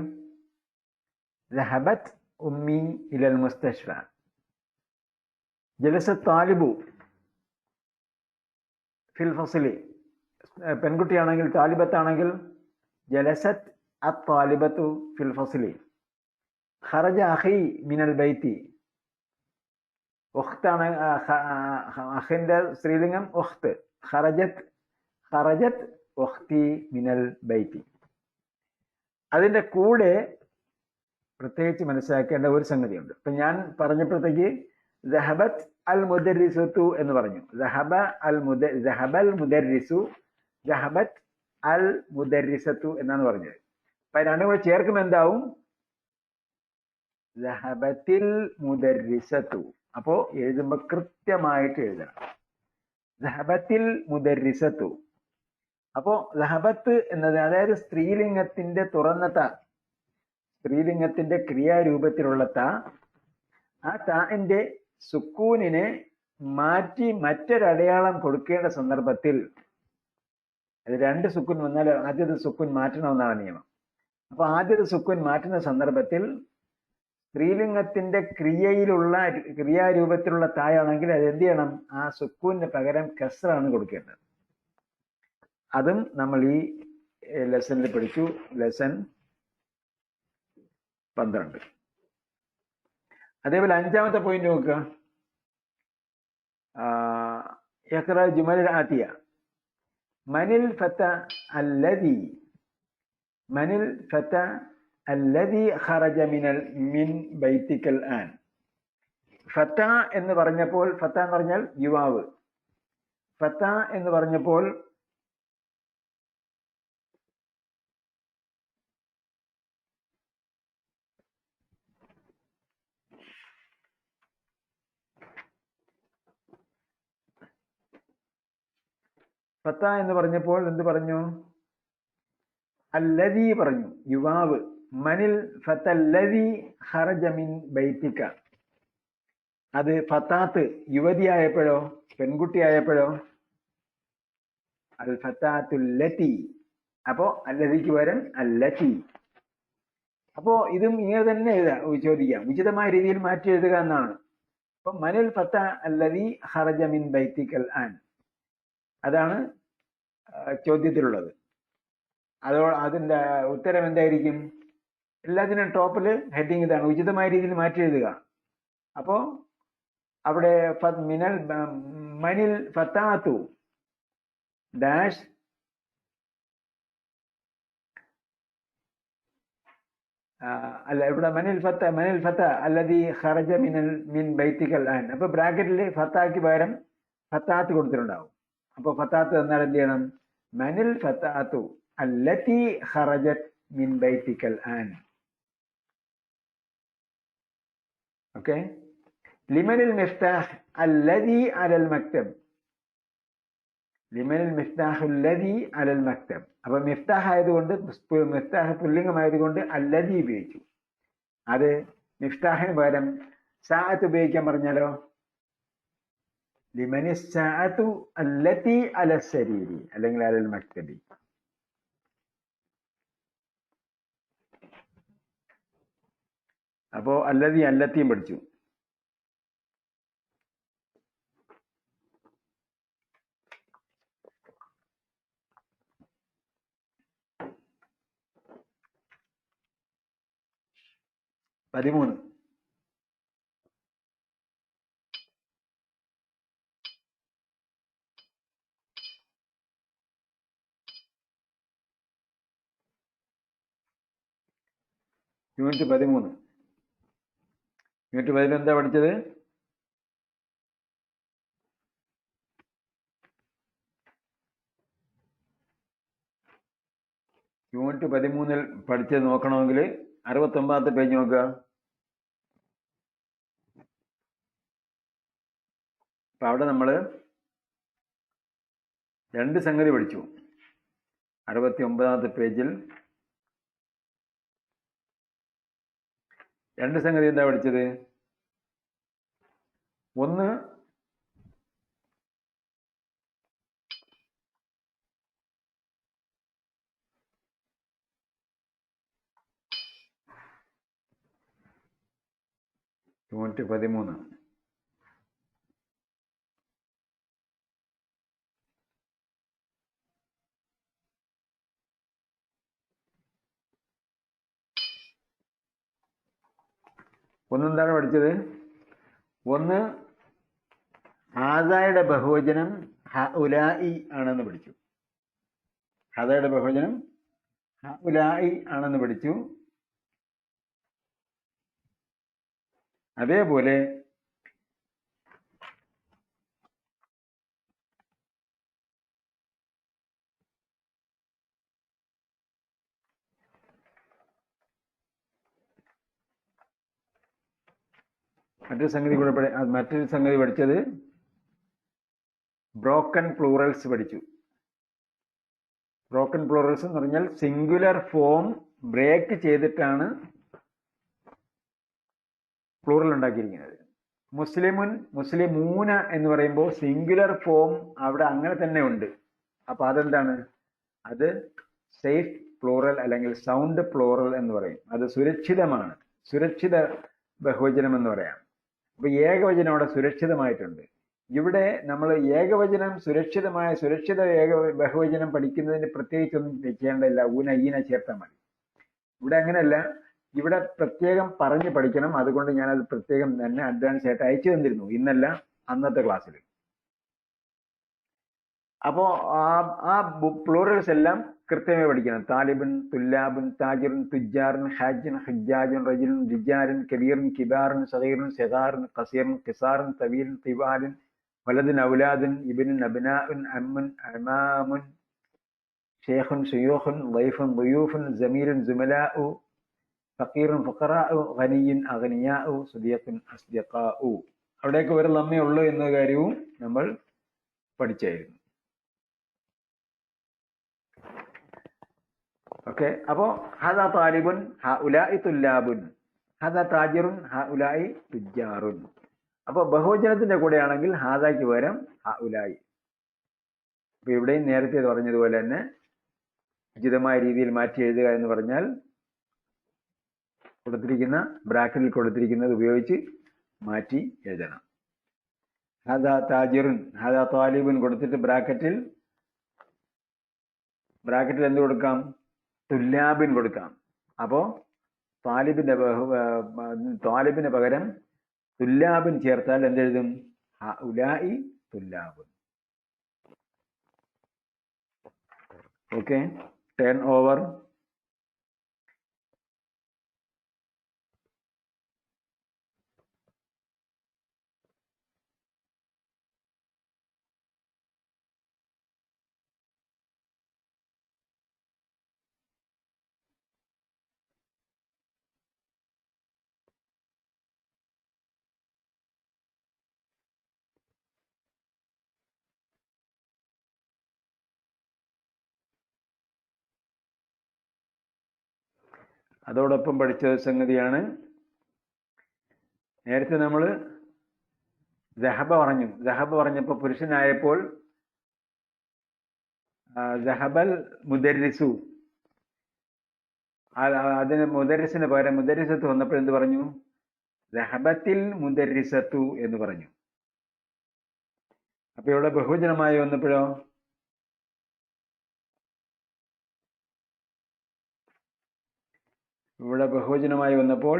ദഹബത്ത് ഉമ്മി ഇലൽ മുസ്തഷ്ഫ. ജലസ താലിബു ഫിൽ ഫസിലി. പെൺകുട്ടിയാണെങ്കിൽ താലിബത്താണെങ്കിൽ ജലസത്ത് അത്താലിബത്തു ഫിൽ ഫസിലി. ഖറജ അഖി മിനൽ ബൈത്തി. ഉഖ്താണ്, അഖിന്റെ സ്ത്രീലിംഗം ഉഖ്ത്. ഖറജത്ത് ഉഖ്തി മിനൽ ബൈത്തി. അതിന്റെ കൂടെ പ്രത്യേകിച്ച് മനസ്സിലാക്കേണ്ട ഒരു സംഗതിയുണ്ട്. ഇപ്പൊ ഞാൻ പറഞ്ഞപ്പോഴത്തേക്ക് ദഹബത്ത് അൽ മുദർരിസത്തു എന്ന് പറഞ്ഞു. ദഹബൽ മുദർരിസു, ദഹബത്ത് അൽ മുദർരിസത്തു എന്നാണ് പറഞ്ഞത്. അപ്പൊ രണ്ടും കൂടെ ചേർക്കുമ്പോൾ എന്താവും? ദഹബത്തിൽ മുദർരിസത്തു. അപ്പോ എഴുതുമ്പോ കൃത്യമായിട്ട് എഴുതണം. ദഹബത്തിൽ മുദർരിസത്തു. അപ്പോ ദഹബത്ത് എന്നത് അതായത് സ്ത്രീലിംഗത്തിന്റെ തുറന്ന ത, സ്ത്രീലിംഗത്തിന്റെ ക്രിയാരൂപത്തിലുള്ള ത, ആ താന്റെ സുക്കൂനിനെ മാറ്റി മറ്റൊരടയാളം കൊടുക്കേണ്ട സന്ദർഭത്തിൽ, അത് രണ്ട് സുക്കൂൻ വന്നാൽ ആദ്യത്തെ സുക്കൂൻ മാറ്റണമെന്നാണ് നിയമം. അപ്പൊ ആദ്യത്തെ സുക്കൂൻ മാറ്റുന്ന സന്ദർഭത്തിൽ സ്ത്രീലിംഗത്തിന്റെ ക്രിയാരൂപത്തിലുള്ള തായാണെങ്കിൽ അത് എന്ത് ചെയ്യണം? ആ സുക്കൂന് പകരം കസ്റാണ് കൊടുക്കേണ്ടത്. അതും നമ്മൾ ഈ ലെസണിൽ പഠിച്ചു. ലെസൺ 12. അതേപോലെ 5ാമത്തെ പോയിന്റ് നോക്കുക. യഖ്റ ജുമൽ ആതിയ. മനിൽ ഫത അല്ലദി, മനിൽ ഫത അല്ലദി ഖറജ മിൻ ബൈതിക്കൽ ആൻ. ഫത എന്ന് പറഞ്ഞപ്പോൾ, ഫത എന്ന് പറഞ്ഞാൽ യുവാവ്. ഫത എന്ന് പറഞ്ഞപ്പോൾ ഫത്ത എന്ന് പറഞ്ഞപ്പോൾ എന്ത് പറഞ്ഞു? അല്ലദി പറഞ്ഞു, യുവാവ്. മനിൽ ഫതല്ലദി ഖറജ മിൻ ബൈതിക. അത് ഫതാത്ത് യുവതിയായപ്പോഴോ പെൺകുട്ടിയായപ്പോഴോ? അൽ ഫതാത്തുല്ലതി. അപ്പോ അല്ലദിക്ക് പകരം അല്ലതി. അപ്പോ ഇതും ഇങ്ങനെ തന്നെ ചോദിക്കാം, ഉചിതമായ രീതിയിൽ മാറ്റി എഴുതുക എന്നാണ്. അപ്പൊ മനിൽ ഫത അല്ലദി ഖറജ മിൻ ബൈതിക്കൽ ആൻ, അതാണ് ചോദ്യത്തിലുള്ളത്. അതിന്റെ ഉത്തരം എന്തായിരിക്കും? എല്ലാത്തിനും ടോപ്പില് ഹെഡിങ് ഇതാണ്, ഉചിതമായ രീതിയിൽ മാറ്റി എഴുതുക. അപ്പോ അവിടെ മനിൽ ഫതാത്തു ഡാഷ് അല്ല, ഇവിടെ മനിൽ ഫത്ത അല്ലദി ഖറജ മിൻ ബൈതിക്കൽ ആൻ. അപ്പൊ ബ്രാക്കറ്റിൽ ഫത്താക്ക് പകരം ഫത്താത്ത് കൊടുത്തിട്ടുണ്ടാവും. അപ്പൊ ഫത്താത്ത് എന്നാൽ എന്ത് ചെയ്യണം? മനിൽ ഫത്താത്തു അല്ലതി ഖറജത് മിൻ ബൈതിക്കൽ ആൻ. ഓക്കെ. ലിമനിൽ മിഫ്താഹ് അല്ലദി അലൽ മക്തബ്. ലിമനിൽ മിഫ്താഹ് അല്ലദി അലൽ മക്തബ്. അപ്പൊ മിഫ്താഹ് ആയതുകൊണ്ട്, മിഫ്താഹ് പുല്ലിംഗമായതുകൊണ്ട് അല്ലദി ഉപയോഗിച്ചു. അത് മിഫ്താഹിന് പകരം സാഅത്ത് ഉപയോഗിക്കാൻ പറഞ്ഞാലോ? ലിമനിസ് സാഅത്തു അല്ലതി അലൽ സരീരി അല്ലെങ്കിൽ അലൽ മക്തബി. അപ്പോ അല്ലതി അല്ലത്തിയും പഠിച്ചു. പതിമൂന്ന്. യൂണിറ്റ് 13. യൂണിറ്റ് 11 എന്താ പഠിച്ചത്? യൂണിറ്റ് 13 പഠിച്ചത് നോക്കണമെങ്കിൽ 69ാമത്തെ പേജ് നോക്കുക. അപ്പൊ അവിടെ നമ്മൾ രണ്ട് സംഗതി പഠിച്ചു. 69ാമത്തെ പേജിൽ രണ്ട് സംഗതി എന്താ പഠിച്ചത്? ഒന്ന് യൂണിറ്റ് 13. ഒന്നെന്താണ് പഠിച്ചത്? ഒന്ന് ഹാദയുടെ ബഹുവചനം ഹഉലാഇ ആണെന്ന് പഠിച്ചു. ഹാദയുടെ ബഹുവചനം ഹഉലാഇ ആണെന്ന് പഠിച്ചു. അതേപോലെ മറ്റൊരു സംഗതി പഠിച്ചത് ബ്രോക്കൺ പ്ലൂറൽസ് പഠിച്ചു. ബ്രോക്കൺ പ്ലൂറൽസ് എന്ന് പറഞ്ഞാൽ സിംഗുലർ ഫോം ബ്രേക്ക് ചെയ്തിട്ടാണ് പ്ലൂറൽ ഉണ്ടാക്കിയിരിക്കുന്നത്. മുസ്ലിമുൻ, മുസ്ലിമൂന എന്ന് പറയുമ്പോൾ സിംഗുലർ ഫോം അവിടെ അങ്ങനെ തന്നെ ഉണ്ട്. അപ്പൊ അതെന്താണ്? അത് സേഫ് പ്ലൂറൽ അല്ലെങ്കിൽ സൗണ്ട് പ്ലൂറൽ എന്ന് പറയും. അത് സുരക്ഷിതമാണ്, സുരക്ഷിത ബഹുവചനം എന്ന് പറയാം. അപ്പൊ ഏകവചനം അവിടെ സുരക്ഷിതമായിട്ടുണ്ട്. ഇവിടെ നമ്മൾ ഏകവചനം സുരക്ഷിത ബഹുവചനം പഠിക്കുന്നതിന് പ്രത്യേകിച്ചൊന്നും ചെയ്യേണ്ടതില്ല. ഊന ഈന ചേർത്താൽ മതി. ഇവിടെ അങ്ങനെയല്ല, ഇവിടെ പ്രത്യേകം പറഞ്ഞ് പഠിക്കണം. അതുകൊണ്ട് ഞാനത് പ്രത്യേകം തന്നെ അഡ്വാൻസ് ആയിട്ട് അയച്ചു തന്നിരുന്നു, ഇന്നല്ല അന്നത്തെ ക്ലാസ്സിൽ. അപ്പോ ആ പ്ലൂറൽസ് എല്ലാം കൃത്യമായി പഠിക്കണം. താലിബുൻ, തുല്ലാബുൻ, താജിറുൻ, തുജാറുൻ, ഹാജിൻ, ഹജ്ജാജുൻ, റജുലുൻ, റിജാലുൻ, കബീറുൻ, കിബാറുൻ, സഗീറുൻ, സിഗാറുൻ, ഖസീറുൻ, ഖിസാറുൻ, തവീലുൻ, തിവാലുൻ, വലദുൻ, ഔലാദുൻ, ഇബ്നുൻ, അബ്നാഉൻ, അമ്മുൻ, അമാമുൻ, ഷെയ്ഖുൻ, ശുയൂഖുൻ, ദൈഫുൻ, ദുയൂഫുൻ, ജമീലുൻ, ജുമലാഉ, ഫഖീറുൻ, ഫുഖറാഉ, ഗനിയുൻ, അഗ്നിയാഉ, സുദിയഖുൻ, അസ്ദിഖാഉ. അവിടെയൊക്കെ ഒരു ലമ്മേ ഉള്ളൂ എന്ന കാര്യവും നമ്മൾ പഠിച്ചായിരുന്നു. ഓക്കെ. അപ്പോ ഹദാ താലിബുൻ ഹഉലാഇ തുല്ലാബുൻ, ഹദാ താജിറുൻ ഹഉലാഇ തുജാറുൻ. അപ്പൊ ബഹുവചനത്തിന്റെ കൂടെ ആണെങ്കിൽ ഹാദാക്ക് പകരം ഹഉലാഇ. അപ്പൊ ഇവിടെയും നേരത്തെ പറഞ്ഞതുപോലെ തന്നെ ഉചിതമായ രീതിയിൽ മാറ്റി എഴുതുക എന്ന് പറഞ്ഞാൽ കൊടുത്തിരിക്കുന്ന ബ്രാക്കറ്റിൽ കൊടുത്തിരിക്കുന്നത് ഉപയോഗിച്ച് മാറ്റി എഴുതണം. ഹദാ താജിറുൻ ഹദാ താലിബുൻ കൊടുത്തിട്ട് ബ്രാക്കറ്റിൽ എന്ത് കൊടുക്കാം? തുല്ലാബിൻ കൊടുക്കാം. അപ്പോ താലിബിന് പകരം തുല്ലാബിൻ ചേർത്താൽ എന്തെഴുതും? ഹഉലാഇ തുല്ലാബുൻ. ഓക്കെ. Turn over. അതോടൊപ്പം പഠിച്ച സംഗതിയാണ് നേരത്തെ നമ്മൾ ദഹബ പറഞ്ഞു. ദഹബ പറഞ്ഞപ്പോൾ പുരുഷനായപ്പോൾ ദഹബൽ മുദരിസു, അതിന് മുദരിസിന് പകരം മുദരിസത്ത് വന്നപ്പോൾ എന്ത് പറഞ്ഞു? ദഹബത്തിൽ മുദരിസത്തു എന്ന് പറഞ്ഞു. അപ്പൊ ഇവിടെ ബഹുവചനമായി വന്നപ്പോഴോ? ഇവിടെ ബഹുവചനമായി വന്നപ്പോൾ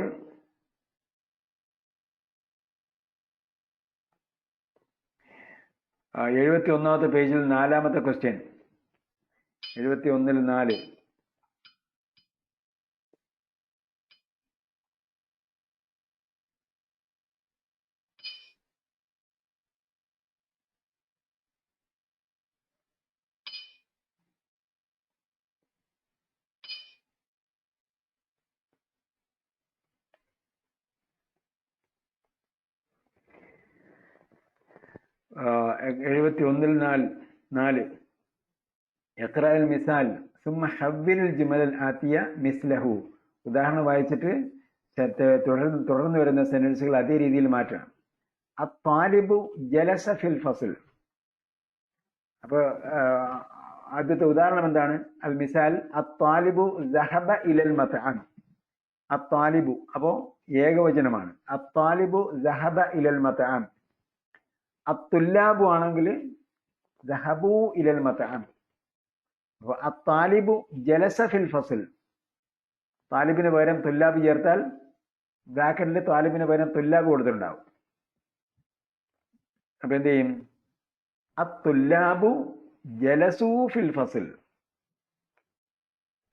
71ാമത്തെ പേജിൽ 4ാമത്തെ ക്വസ്റ്റ്യൻ, 71ൽ 4. 71 4 ഇഖ്റഅൽ മിസാൽ സുമ്മ ഹവ്വിൽ ജുമലൽ ആതിയ മിസ്ലഹു. ഉദാഹരണം വായിച്ചിട്ട് തുടർന്ന് വരുന്ന സെന്റൻസുകൾ അതേ രീതിയിൽ മാറ്റണം. അത്വാലിബു ജലസ ഫിൽ ഫസ്ൽ. അപ്പൊ ആദ്യത്തെ ഉദാഹരണം എന്താണ്? അൽ മിസാൽ അത്വാലിബു സഹബ ഇലൽ മത്അം. അത്വാലിബു അപ്പോ ഏകവചനമാണ്. അത്വാലിബു സഹബ ഇലൽ മത്അം. അത്തുല്ലാബു ആണെങ്കിൽ സഹബു ഇലൽ മത്അം. അപ്പൊ അത്താലിബു ജലസ ഫിൽ ഫസ്ൽ. താലിബിന് പകരം തുല്ലാബ് ചേർത്താൽ ബ്രാക്കറ്റിൽ താലിബിന് പകരം തുല്ലാബ് കൊടുത്തിട്ടുണ്ടാവും. അപ്പൊ എന്ത് ചെയ്യും? അത്തുല്ലാബു ജലസു ഫിൽ ഫസ്ൽ.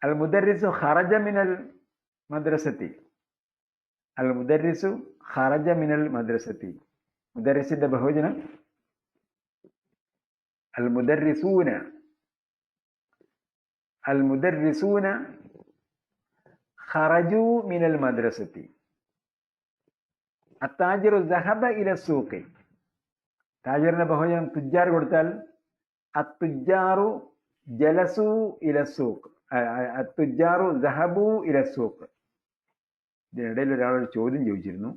അൽ മുദർരിസു ഖറജ മിനൽ മദ്രസത്തി. അൽ മുദർരിസു ഖറജ മിനൽ മദ്രസത്തി. മുദർരിസിന്റെ ബഹുവചനം അൽ മുദർരിസൂന. അൽ മുദർരിസൂന ഖറജു മിനൽ മദ്രസത്തി. അത്താജിറു സഹബ ഇല സൂഖി. താജിറിന്റെ ബഹുവചനം തുജാർ കൊടുത്താൽ അത്തുജാറു ജലസു ഇല സൂഖ്. അത്തുജാറു സഹബു ഇല സൂഖ്. ഇതിനിടയിൽ ഒരാളൊരു ചോദ്യം ചോദിച്ചിരുന്നു.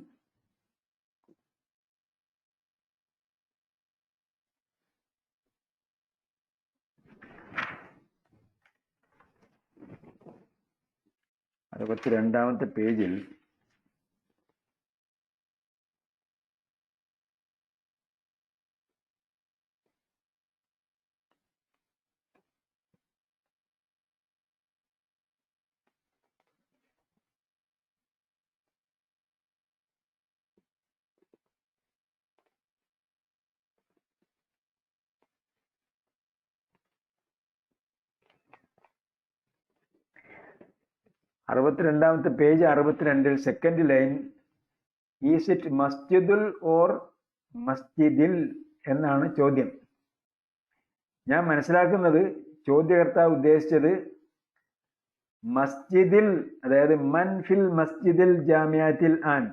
അറുപത്തി രണ്ടാമത്തെ പേജിൽ അറുപത്തിരണ്ടാമത്തെ page 62 second line is it മസ്ജിദുൽ ഓർ മസ്ജിദിൽ എന്നാണ് ചോദ്യം. ഞാൻ മനസ്സിലാക്കുന്നത് ചോദ്യകർത്താവ് ഉദ്ദേശിച്ചത് മസ്ജിദിൽ, അതായത് മൻ ഫിൽ മസ്ജിദിൽ ജാമിഅത്തിൽ ആൻ,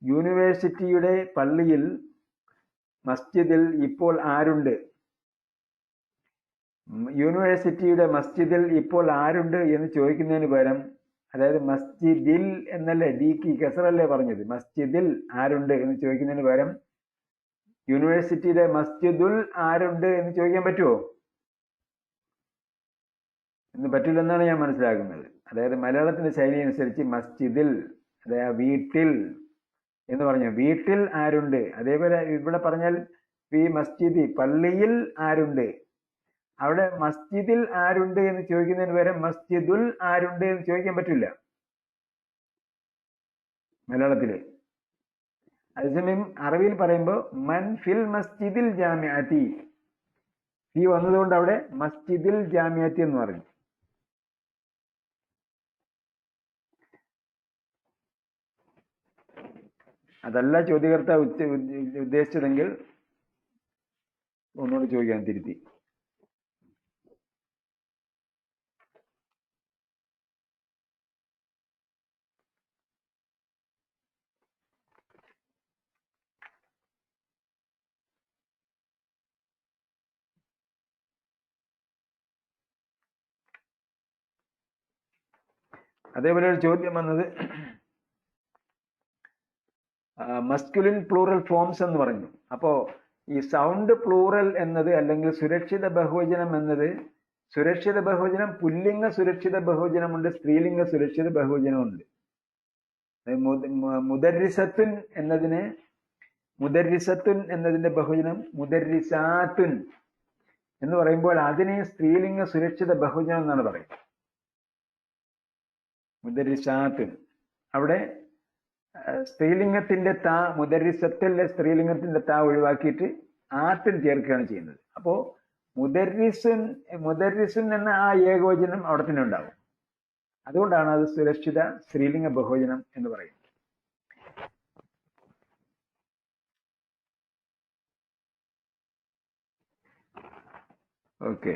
യൂണിവേഴ്സിറ്റിയുടെ പള്ളിയിൽ മസ്ജിദിൽ ഇപ്പോൾ ആരുണ്ട്, യൂണിവേഴ്സിറ്റിയുടെ മസ്ജിദിൽ ഇപ്പോൾ ആരുണ്ട് എന്ന് ചോദിക്കുന്നതിന് പകരം, അതായത് മസ്ജിദിൽ എന്നല്ലേ, ദീക്ക് കസറല്ലേ പറഞ്ഞത്, മസ്ജിദിൽ ആരുണ്ട് എന്ന് ചോദിക്കുന്നതിന് പകരം യൂണിവേഴ്സിറ്റിയുടെ മസ്ജിദുൽ ആരുണ്ട് എന്ന് ചോദിക്കാൻ പറ്റുമോ? എന്ന് പറ്റില്ലെന്നാണ് ഞാൻ മനസ്സിലാക്കുന്നത്. അതായത് മലയാളത്തിന്റെ ശൈലി അനുസരിച്ച് മസ്ജിദിൽ, അതായത് വീട്ടിൽ എന്ന് പറഞ്ഞു, വീട്ടിൽ ആരുണ്ട്. അതേപോലെ ഇവിടെ പറഞ്ഞാൽ ഈ മസ്ജിദ് പള്ളിയിൽ ആരുണ്ട്. അവിടെ മസ്ജിദിൽ ആരുണ്ട് എന്ന് ചോദിക്കുന്നതിന് പകരം മസ്ജിദുൽ ആരുണ്ട് എന്ന് ചോദിക്കാൻ പറ്റില്ല മലയാളത്തില്. അതേസമയം അറബിയിൽ പറയുമ്പോൾ മൻ ഫിൽ മസ്ജിദിൽ ജാമിഅത്തി, ഈ വന്നതുകൊണ്ട് അവിടെ മസ്ജിദിൽ ജാമിഅത്തി എന്ന് പറഞ്ഞു. അതല്ല ചോദ്യകർത്താവ് ഉദ്ദേശിച്ചതെങ്കിൽ ഒന്നുകൂടി ചോദിക്കാൻ തിരുത്തി. അതേപോലെ ഒരു ചോദ്യം വന്നത് മസ്കുലിൻ പ്ലൂറൽ ഫോംസ് എന്ന് പറഞ്ഞു. അപ്പോ ഈ സൗണ്ട് പ്ലൂറൽ എന്നത് അല്ലെങ്കിൽ സുരക്ഷിത ബഹുവചനം എന്നത്, സുരക്ഷിത ബഹുവചനം പുല്ലിംഗ സുരക്ഷിത ബഹുവചനമുണ്ട്, സ്ത്രീലിംഗ സുരക്ഷിത ബഹുവചനമുണ്ട്. മുദർരിസത്തുൻ എന്നതിന്, മുദർരിസത്തുൻ എന്നതിന്റെ ബഹുവചനം മുദർരിസാത്തുൻ എന്ന് പറയുമ്പോൾ അതിനെ സ്ത്രീലിംഗ സുരക്ഷിത ബഹുവചനം എന്നാണ് പറയുന്നത്. മുദർരിസാത്തുൻ, അവിടെ സ്ത്രീലിംഗത്തിന്റെ താ, മുദർരിസത്തിലെ സ്ത്രീലിംഗത്തിന്റെ താ ഒഴിവാക്കിയിട്ട് ആത്തുൻ ചേർക്കുകയാണ് ചെയ്യുന്നത്. അപ്പോ മുദർരിസുൻ, മുദർരിസുൻ എന്ന ആ ഏകവചനം അവിടെ തന്നെ ഉണ്ടാവും. അതുകൊണ്ടാണ് അത് സുരക്ഷിത സ്ത്രീലിംഗ ബഹുവചനം എന്ന് പറയുന്നത്. ഓക്കെ,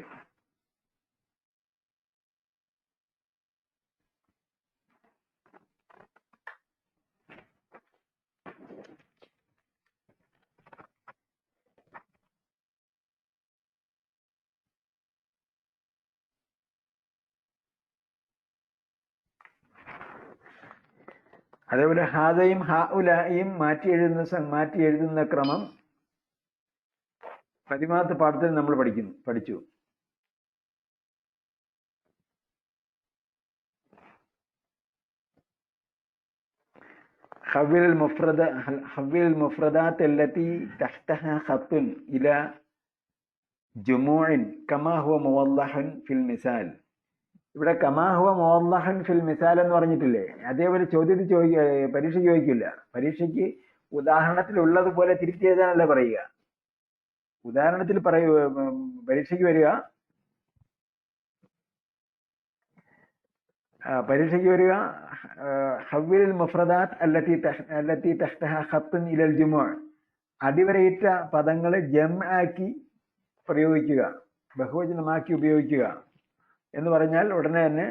അതേപോലെ ഹാദയും ഹാഉലായും മാറ്റി എഴുതുന്ന ക്രമം പതിമാത്ത് പാഠത്തിൽ നമ്മൾ പഠിച്ചു. حول المفردات التي تحتها خط إلى جموع كما هو موضح في المثال. ഇവിടെ കമാ ഹുവ മുവദ്ദഹൻ ഫിൽ മിസാൽ എന്ന് പറഞ്ഞിട്ടില്ലേ, അതേപോലെ പരീക്ഷ ചോദിക്കില്ല. പരീക്ഷയ്ക്ക് ഉദാഹരണത്തിൽ ഉള്ളതുപോലെ തിരിച്ചു എഴുതാനല്ല പറയുക. ഉദാഹരണത്തിൽ പരീക്ഷയ്ക്ക് വരിക ഹവ്വിൽ മുഫ്രദാത്ത് അല്ലത്തി തഹ്തഹ ഖത്തുൻ ഇലൽ ജുമുഅ, അടിവരയിട്ട പദങ്ങളെ ജംആക്കി പ്രയോഗിക്കുക, ബഹുവചനമാക്കി ഉപയോഗിക്കുക എന്ന് പറഞ്ഞാൽ ഉടനെ തന്നെ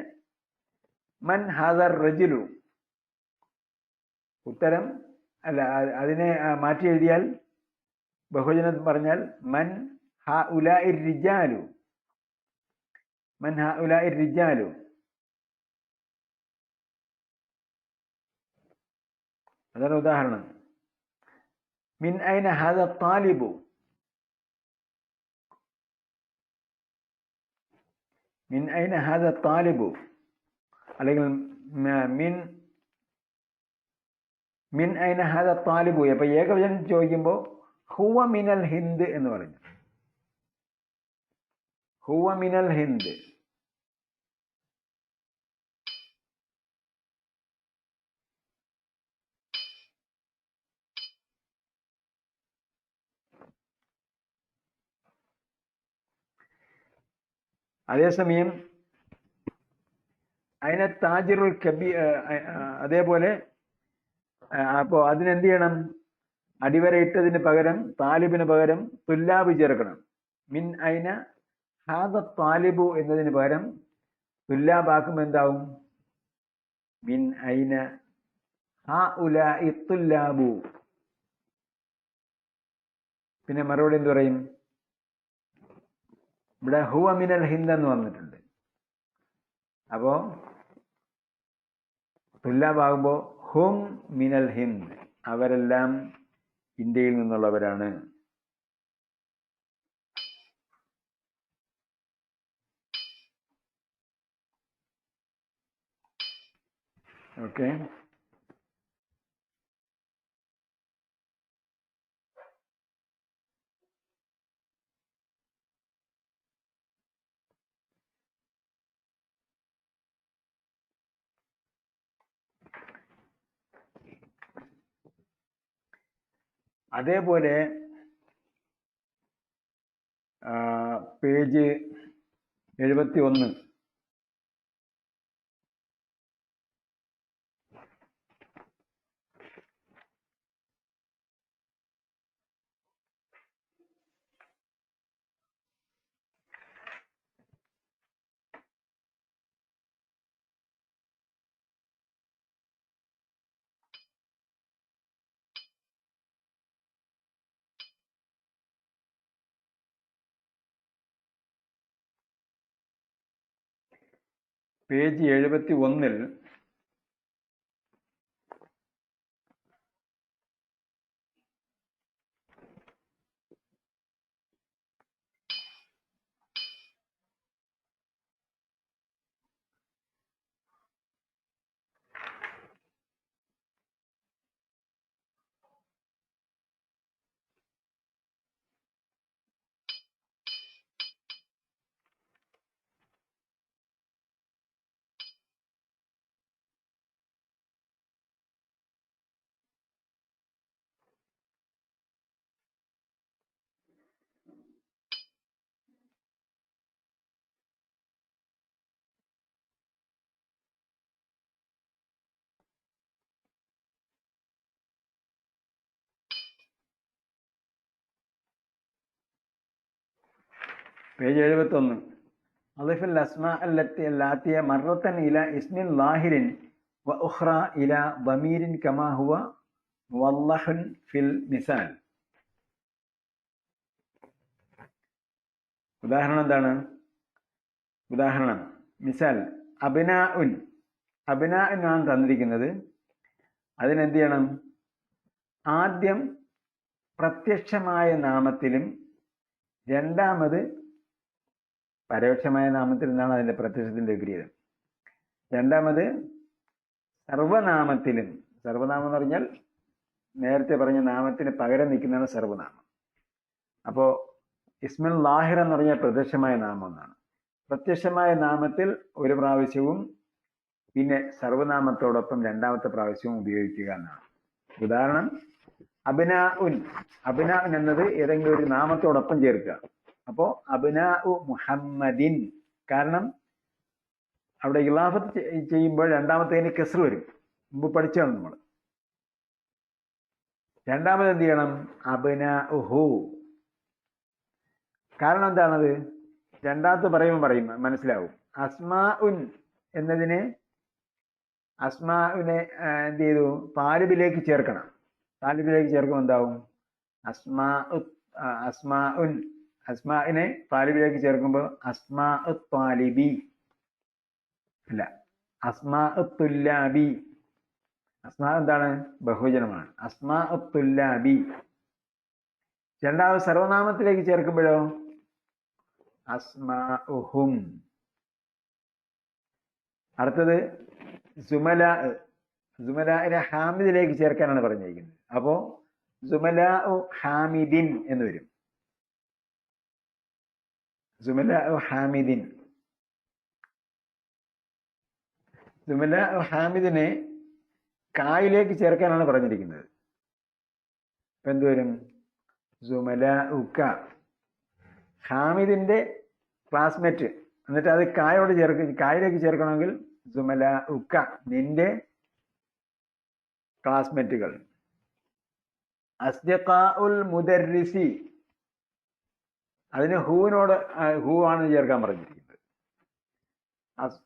മൻ ഹാദർ റജുലു, ഉത്തരം അല്ല, അതിനെ മാറ്റി എഴുതിയാൽ ബഹുവചനം പറഞ്ഞാൽ മൻ ഹഉലാഇർ റിജാലു, മൻ ഹഉലാഇർ റിജാലു. അതാണ് ഉദാഹരണം. മിൻ ഐന ഹാദ താലിബു, മിൻ ഐന ഹാദ താലിബു, അല്ലെങ്കിൽ മിൻ ഐന ഹാദ താലിബു. അപ്പൊ ഏകവചനം ചോദിക്കുമ്പോൾ ഹുവ മിനൽ ഹിന്ദ് എന്ന് പറഞ്ഞു. ഹുവ മിനൽ ഹിന്ദ്. അതേസമയം അതിനെ താജിറുൽ കബി, അതേപോലെ അപ്പോൾ അതിനെന്ത് ചെയ്യണം? അടിവരയിട്ടതിന് പകരം താലിബിന് പകരം തുല്ലാബ് ചേർക്കണം. മിൻ ഐന ഹാദ താലിബു എന്നതിന് പകരം തുല്ലാബാക്കുമ്പോൾ എന്താവും? മിൻ ഐന ഹഉലാഇ തുല്ലാബു. പിന്നെ മറുപടി എന്ത് പറയും? ഇവിടെ ഹുവ മിനൽ ഹിന്ദ് എന്ന് വന്നിട്ടുണ്ട്. അപ്പോ തുല്ലാബാകുമ്പോ ഹും മിനൽ ഹിന്ദ്, അവരെല്ലാം ഇന്ത്യയിൽ നിന്നുള്ളവരാണ്. ഓക്കെ. അതേപോലെ പേജ് 71 പേജ് 71 പേജ് 71 അളിഫുൽ അസ്മാ അല്ലാത്തിയ മറത്തൻ ഇല ഇസ്മിൻ ലാഹിരിൻ വ ഉഖ്റ ഇല ദമീരിൻ കമാ ഹുവ മുവല്ലഹുൻ ഫിൽ മിസാൽ. ഉദാഹരണം എന്താണ്? ഉദാഹരണം മിസാൽ അബ്നാഉൻ, അബ്നാഉൻ ആണ് തന്നിരിക്കുന്നത്. അതിനെന്ത് ചെയ്യണം? ആദ്യം പ്രത്യക്ഷമായ നാമത്തിലും രണ്ടാമത് പരോക്ഷമായ നാമത്തിൽ നിന്നാണ് അതിന്റെ പ്രത്യക്ഷത്തിന്റെ വിപരീതം. രണ്ടാമത് സർവനാമത്തിലും, സർവനാമം എന്ന് പറഞ്ഞാൽ നേരത്തെ പറഞ്ഞ നാമത്തിന് പകരം നിൽക്കുന്നതാണ് സർവനാമം. അപ്പോ ഇസ്മുൽ ലാഹിർ എന്ന് പറഞ്ഞാൽ പ്രത്യക്ഷമായ നാമം എന്നാണ്. പ്രത്യക്ഷമായ നാമത്തിൽ ഒരു പ്രാവശ്യവും പിന്നെ സർവനാമത്തോടൊപ്പം രണ്ടാമത്തെ പ്രാവശ്യവും ഉപയോഗിക്കുക എന്നാണ്. ഉദാഹരണം അബ്നാഉൻ. അബ്നാഉൻ എന്നത് ഏതെങ്കിലും ഒരു നാമത്തോടൊപ്പം ചേർക്കുക. അപ്പോ അബ്നാഉ മുഹമ്മദിൻ. കാരണം അവിടെ ഇളാഫത്ത് ചെയ്യുമ്പോൾ രണ്ടാമത്തേന് കസ്ർ വരും. മുമ്പ് പഠിച്ചാണ് നമ്മൾ. രണ്ടാമത് എന്ത് ചെയ്യണം? അബ്നാഉഹു. കാരണം എന്താണത്? രണ്ടാമത്തെ പറയും മനസ്സിലാവും. അസ്മാഉൻ എന്നതിനെ എന്ത് ചെയ്തു? താലിബിലേക്ക് ചേർക്കണം. താലിബിലേക്ക് ചേർക്കുമ്പോൾ എന്താവും? അസ്മാഉൻ. അസ്മാഇനെ താലിബിലേക്ക് ചേർക്കുമ്പോൾ അസ്മാഉ താലിബി അല്ല, അസ്മാഉ തുല്ലാബി. അസ്മാ എന്താണ്? ബഹുവചനമാണ്. അസ്മാഉ തുല്ലാബി. രണ്ടാമത് സർവനാമത്തിലേക്ക് ചേർക്കുമ്പോഴോ അസ്മാഉഹും. അടുത്തത് സുമലാഇനെ ഹാമിദിലേക്ക് ചേർക്കാനാണ് പറഞ്ഞിരിക്കുന്നത്. അപ്പോ സുമലാഉ ഹാമിദിൻ എന്ന് വരും. സുമലാഉ ഹാമിദിൻ. സുമലാഉ ഹാമിദിനെ കായിലേക്ക് ചേർക്കാനാണ് പറഞ്ഞിരിക്കുന്നത്. ഇപ്പൊ എന്തുവരും? സുമലാഉക. ഹാമിദിന്റെ ക്ലാസ്മേറ്റ്. എന്നിട്ട് അത് കായിലേക്ക് ചേർക്കണമെങ്കിൽ സുമലാഉക, നിന്റെ ക്ലാസ്മേറ്റുകൾ. അസ്ദിഖാഉൽ മുദർരിസി, അതിന് ഹൂ ആണ് ചേർക്കാൻ പറഞ്ഞിരിക്കുന്നത്.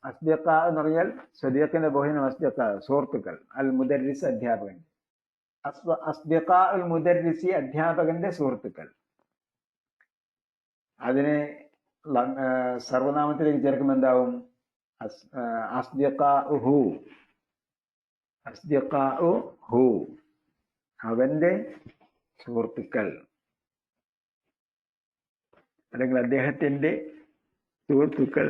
അസ്ദിഖ എന്ന് പറഞ്ഞാൽ സദീഖിന്റെ ബഹുവചനം അസ്ദിഖ, സുഹൃത്തുക്കൾ. അൽ മുദർരിസ്, അധ്യാപകൻ. അസ്ദിഖാഉൽ മുദർരിസി, അധ്യാപകന്റെ സുഹൃത്തുക്കൾ. അതിനെ സർവനാമത്തിലേക്ക് ചേർക്കുമ്പോൾ എന്താവും? അസ്ദിഖാഉഹു. അസ്ദിഖാഉഹു, അവന്റെ സുഹൃത്തുക്കൾ, അല്ലെങ്കിൽ അദ്ദേഹത്തിന്റെ സുഹൃത്തുക്കൾ.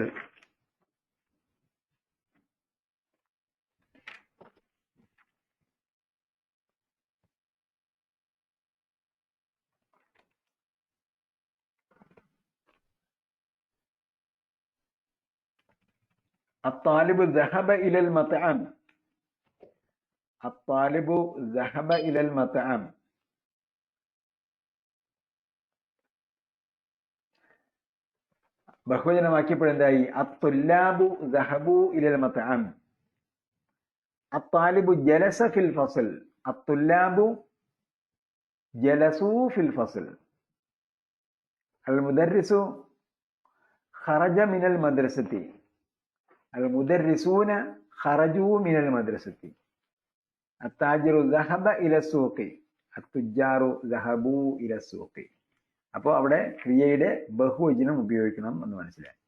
الطالب ذهب إلى المطعم. الطالب ذهب إلى المطعم. ബഹുവചനമാക്കിയപ്പോൾ എന്തായി? അത്തുല്ലാബു ദഹബു ഇലൽ മത്അം. അത്താലിബു ജലസ ഫിൽ ഫസ്ൽ. അത്തുല്ലാബു ജലസു ഫിൽ ഫസ്ൽ. അൽ മുദർരിസു ഖറജ മിനൽ മദ്രസത്തി. അൽ മുദർരിസൂന ഖറജു മിനൽ മദ്രസത്തി. അത്താജിറു ദഹബ ഇല സൂഖി. അത്തുജാറു ദഹബു ഇല സൂഖി. അപ്പോൾ അവിടെ ക്രിയയുടെ ബഹുവചനം ഉപയോഗിക്കണം എന്ന് മനസ്സിലായി.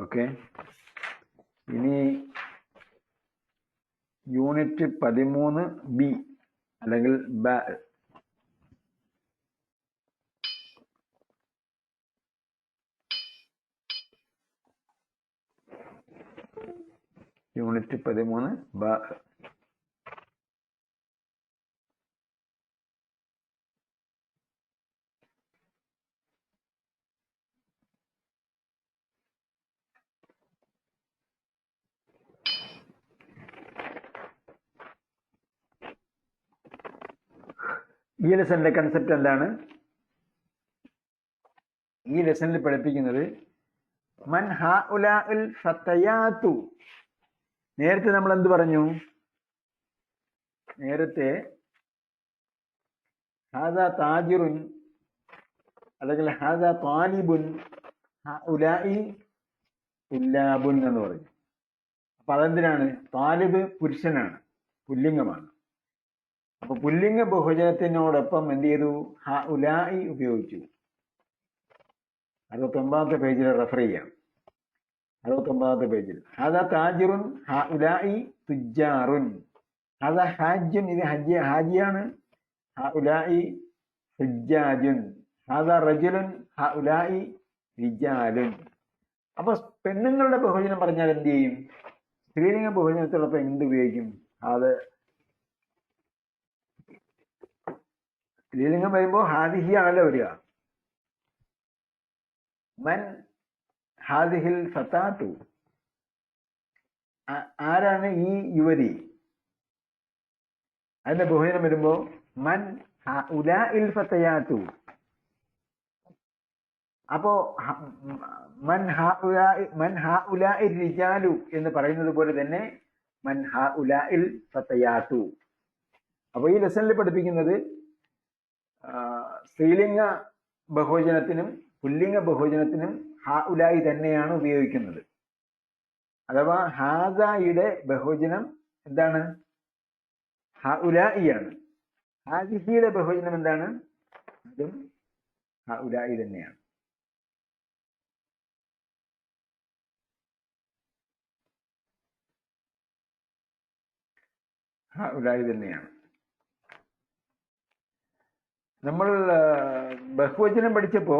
ഓക്കെ, ഇനി യൂണിറ്റ് 13B അല്ലെങ്കിൽ ബ. യൂണിറ്റ് 13 ബ. ഈ ലെസണിന്റെ കൺസെപ്റ്റ് എന്താണ്? ഈ ലെസണിൽ പഠിപ്പിക്കുന്നത് മൻ ഹഉലാഉൽ ഫതയാതു. നേരത്തെ നമ്മൾ എന്ത് പറഞ്ഞു? നേരത്തെ ഹാദാ താജിറുൻ അല്ലെങ്കിൽ ഹാദാ താലിബുൻ ഹഉലാഇ തുല്ലാബുൻ എന്ന് പറഞ്ഞു. അപ്പൊ അതെന്തിനാണ്? താലിബ് പുരുഷനാണ്, പുല്ലിംഗമാണ്. അപ്പൊ പുല്ലിംഗ ബഹുവചനത്തിനോടൊപ്പം എന്ത് ചെയ്തു? ഹ ഉലായി ഉപയോഗിച്ചു. 69ാമത്തെ പേജിൽ റെഫർ ചെയ്യാം. 69ാമത്തെ പേജിൽ അതാ താജിറുൻ ഹ ഉലായി തുജാറുൻ. അതാ ഹാജുൻ, ഇത് ഹാജിയാണ്. ഹ ഉലായി ഹുജാജുൻ. അതാ റജുലുൻ ഹ ഉലായി റിജാലുൻ. അപ്പൊ പെണ്ണുങ്ങളുടെ ബഹുവചനം പറഞ്ഞാൽ എന്ത് ചെയ്യും? സ്ത്രീലിംഗ ബഹുവചനത്തോടൊപ്പം എന്ത് ഉപയോഗിക്കും? അത് സ്ത്രീലിംഗം വരുമ്പോൾ ഹാദിഹി ആണല്ലോ വരിക. മൻ ഹാദിഹിൽ ഫതാത്തു, ആരാണ് ഈ യുവതി? അതിന്റെ ബഹുവചനം വരുമ്പോ മൻ ഹഉലാഇൽ ഫതയാത്തു. അപ്പോ മൻ ഹഉലാഇ റിജാലു എന്ന് പറയുന്നത് പോലെ തന്നെ മൻ ഹഉലാഇൽ ഫതയാത്തു. അപ്പൊ ഈ ലെസണിൽ പഠിപ്പിക്കുന്നത് സ്ത്രീലിംഗ ബഹുവചനത്തിനും പുല്ലിംഗ ബഹുവചനത്തിനും ഹഉലായി തന്നെയാണ് ഉപയോഗിക്കുന്നത്. അഥവാ ഹാദയുടെ ബഹുവചനം എന്താണ്? ഹഉലായിയാണ്. ഹാദിഹിയുടെ ബഹുവചനം എന്താണ്? അതും ഹഉലായി തന്നെയാണ്. ഹഉലായി തന്നെയാണ്. നമ്മൾ ബഹുവചനം പഠിച്ചപ്പോ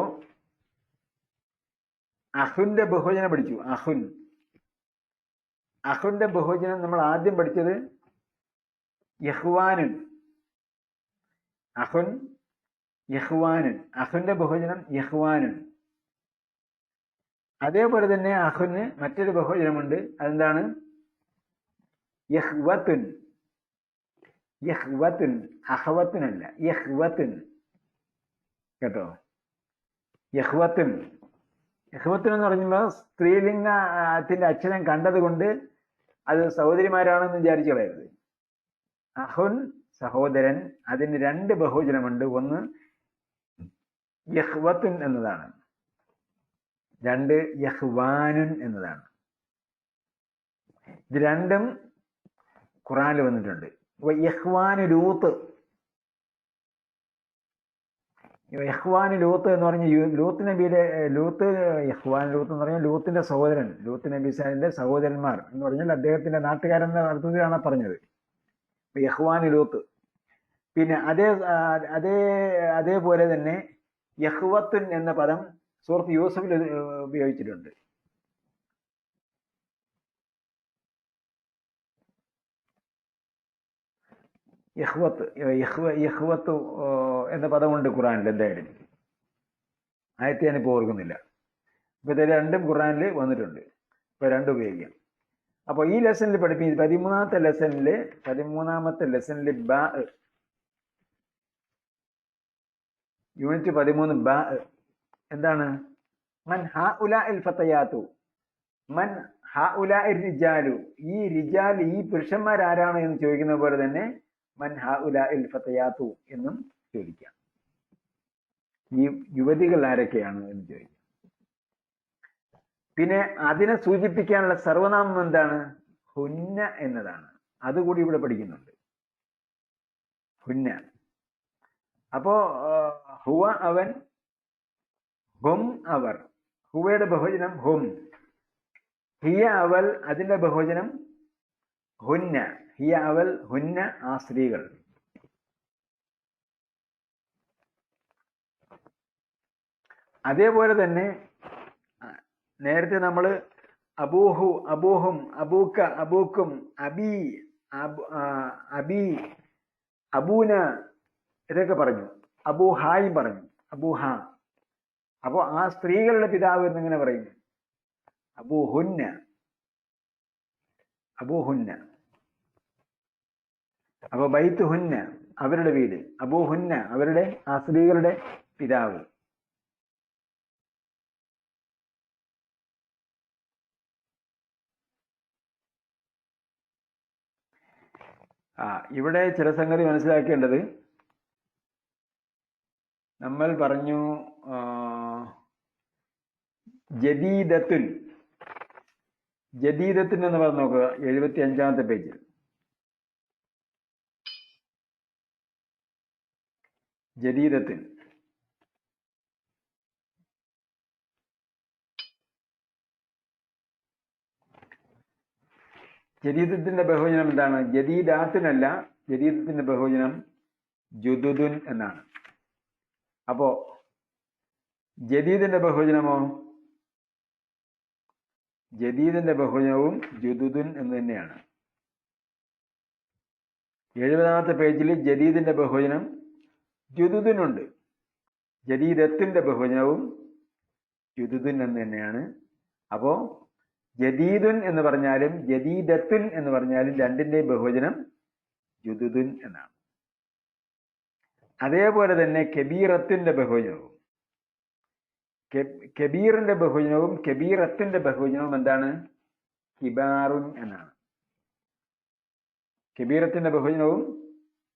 അഹുന്റെ ബഹുവചനം പഠിച്ചു. അഹുന്റെ ബഹുവചനം നമ്മൾ ആദ്യം പഠിച്ചത് യഹ്വാനുൻ. അഹുൻ യഹ്വാനുൻ. അഹുന്റെ ബഹുവചനം യഹ്വാനുൻ. അതേപോലെ തന്നെ അഹുന് മറ്റൊരു ബഹുവചനമുണ്ട്. അതെന്താണ്? യഹ്വത്തുൻ. യഹ്വത്തുൻ, അഹവത്തുനല്ല, യഹ്വത്തുൻ. കേട്ടോ? യഹ്വത്തുൻ. യഹ്വത്തുൻ എന്ന് പറഞ്ഞാൽ സ്ത്രീലിംഗത്തിന്റെ അക്ഷരം കണ്ടത് കൊണ്ട് അത് സഹോദരിമാരാണെന്ന് വിചാരിച്ചു കളയരുത്. അഹുൻ സഹോദരൻ, അതിന് രണ്ട് ബഹുവചനമുണ്ട്. ഒന്ന് യഹ്വത്തുൻ എന്നതാണ്, രണ്ട് യഹ്വാനുൻ എന്നതാണ്. ഇത് രണ്ടും ഖുറാനിൽ വന്നിട്ടുണ്ട്. യഹ്വാനു ലൂത്ത്. യഹ്വാനു ലൂത്ത് എന്ന് പറഞ്ഞ ലൂത്ത് നബിയുടെ യഹ്വാൻ ലൂത്ത് എന്ന് പറഞ്ഞാൽ ലൂത്തിന്റെ സഹോദരൻ, ലൂത്ത് നബി സാഹിന്റെ സഹോദരന്മാർ എന്ന് പറഞ്ഞാൽ അദ്ദേഹത്തിന്റെ നാട്ടുകാരെന്ന അർത്ഥത്തിലാണ് പറഞ്ഞത്. യഹ്വാനു ലൂത്ത്. പിന്നെ അതേപോലെ തന്നെ യഹ്വത്തുൻ എന്ന പദം സൂറത്ത് യൂസുഫിൽ ഉപയോഗിച്ചിട്ടുണ്ട്. യഹ്വത്ത് എന്ന പദമുണ്ട് ഖുറാനിൽ. എന്തായാലും ആയത്തെ ഞാനിപ്പോൾ ഓർക്കുന്നില്ല. അപ്പൊ ഇത് രണ്ടും ഖുറാനിൽ വന്നിട്ടുണ്ട്. ഇപ്പൊ രണ്ടും ഉപയോഗിക്കാം. അപ്പൊ ഈ ലെസണിൽ പഠിപ്പിക്കുന്നത് 13ാമത്തെ ലെസണിൽ ബ, യൂണിറ്റ് 13 ബ എന്താണ്? മൻ ഹഉലാഇൽ ഫതയാത്തു, മൻ ഹഉലാഇർ റിജാലു. ഈ റിജാൽ, ഈ പുരുഷന്മാർ ആരാണ് എന്ന് ചോദിക്കുന്ന പോലെ തന്നെ മൻ ഹഉലാഇൽ ഫതയാത്തു എന്നും ചോദിക്കാം. ഈ യുവതികൾ ആരൊക്കെയാണ് എന്ന് ചോദിക്കാം. പിന്നെ അതിനെ സൂചിപ്പിക്കാനുള്ള സർവനാമം എന്താണ്? ഹുന്ന എന്നതാണ്. അതുകൂടി ഇവിടെ പഠിക്കുന്നുണ്ട്. ഹുന്ന. അപ്പോ ഹുവ അവൻ, ഹും അവർ. ഹുവയുടെ ബഹുവചനം ഹും. ഹിയ അവൾ, അതിന്റെ ബഹുവചനം ഹുന്ന. ഹിയ അവൾ, ഹുന്ന ആ സ്ത്രീകൾ. അതേപോലെ തന്നെ നേരത്തെ നമ്മൾ അബൂഹു, അബൂഹും, അബൂക്ക, അബൂക്കും, അബി, അബി, അബൂന ഇതൊക്കെ പറഞ്ഞു. അബൂഹായും പറഞ്ഞു, അബൂഹ. അപ്പോ ആ സ്ത്രീകളുടെ പിതാവ് എന്നിങ്ങനെ പറയും അബൂഹുന്ന, അബൂഹുന്ന. അപ്പൊ ബൈത്തുഹുന്ന അവരുടെ വീട്, അബൂഹുന്ന അവരുടെ, ആ സ്ത്രീകളുടെ പിതാവ്. ഇവിടെ ചില സംഗതി മനസ്സിലാക്കേണ്ടത്, നമ്മൾ പറഞ്ഞു ജദീദത്തുൻ, ജദീദത്തിന് എന്ന് പറഞ്ഞ് നോക്കുക, 75-ാമത്തെ പേജിൽ. ജദീദത്തിൻ. ജദീദത്തിന്റെ ബഹുവചനം എന്താണ്? ജദീദാത്തിനല്ല, ജദീദത്തിന്റെ ബഹുവചനം ജുദുദുൻ എന്നാണ്. അപ്പോ ജദീദിന്റെ ബഹുവചനമോ? ജദീദിന്റെ ബഹുവചനവും ജുദുദുൻ എന്ന് തന്നെയാണ്. 70-ാമത്തെ പേജിൽ ജദീദിന്റെ ബഹുവചനം ജുദുദുനുണ്ട്. ജദീദത്തിന്റെ ബഹുവചനവും ജുദുദുൻ എന്ന് തന്നെയാണ്. അപ്പോ ജദീദുൻ എന്ന് പറഞ്ഞാലും ജദീദത്തുൻ എന്ന് പറഞ്ഞാലും രണ്ടിന്റെയും ബഹുവചനം ജുദുദുൻ എന്നാണ്. അതേപോലെ തന്നെ കബീറത്തിന്റെ ബഹുവചനവും, കബീറിന്റെ ബഹുവചനവും കബീറത്തിന്റെ ബഹുവചനവും എന്താണ്? കിബാറുൻ എന്നാണ്. കബീറത്തിന്റെ ബഹുവചനവും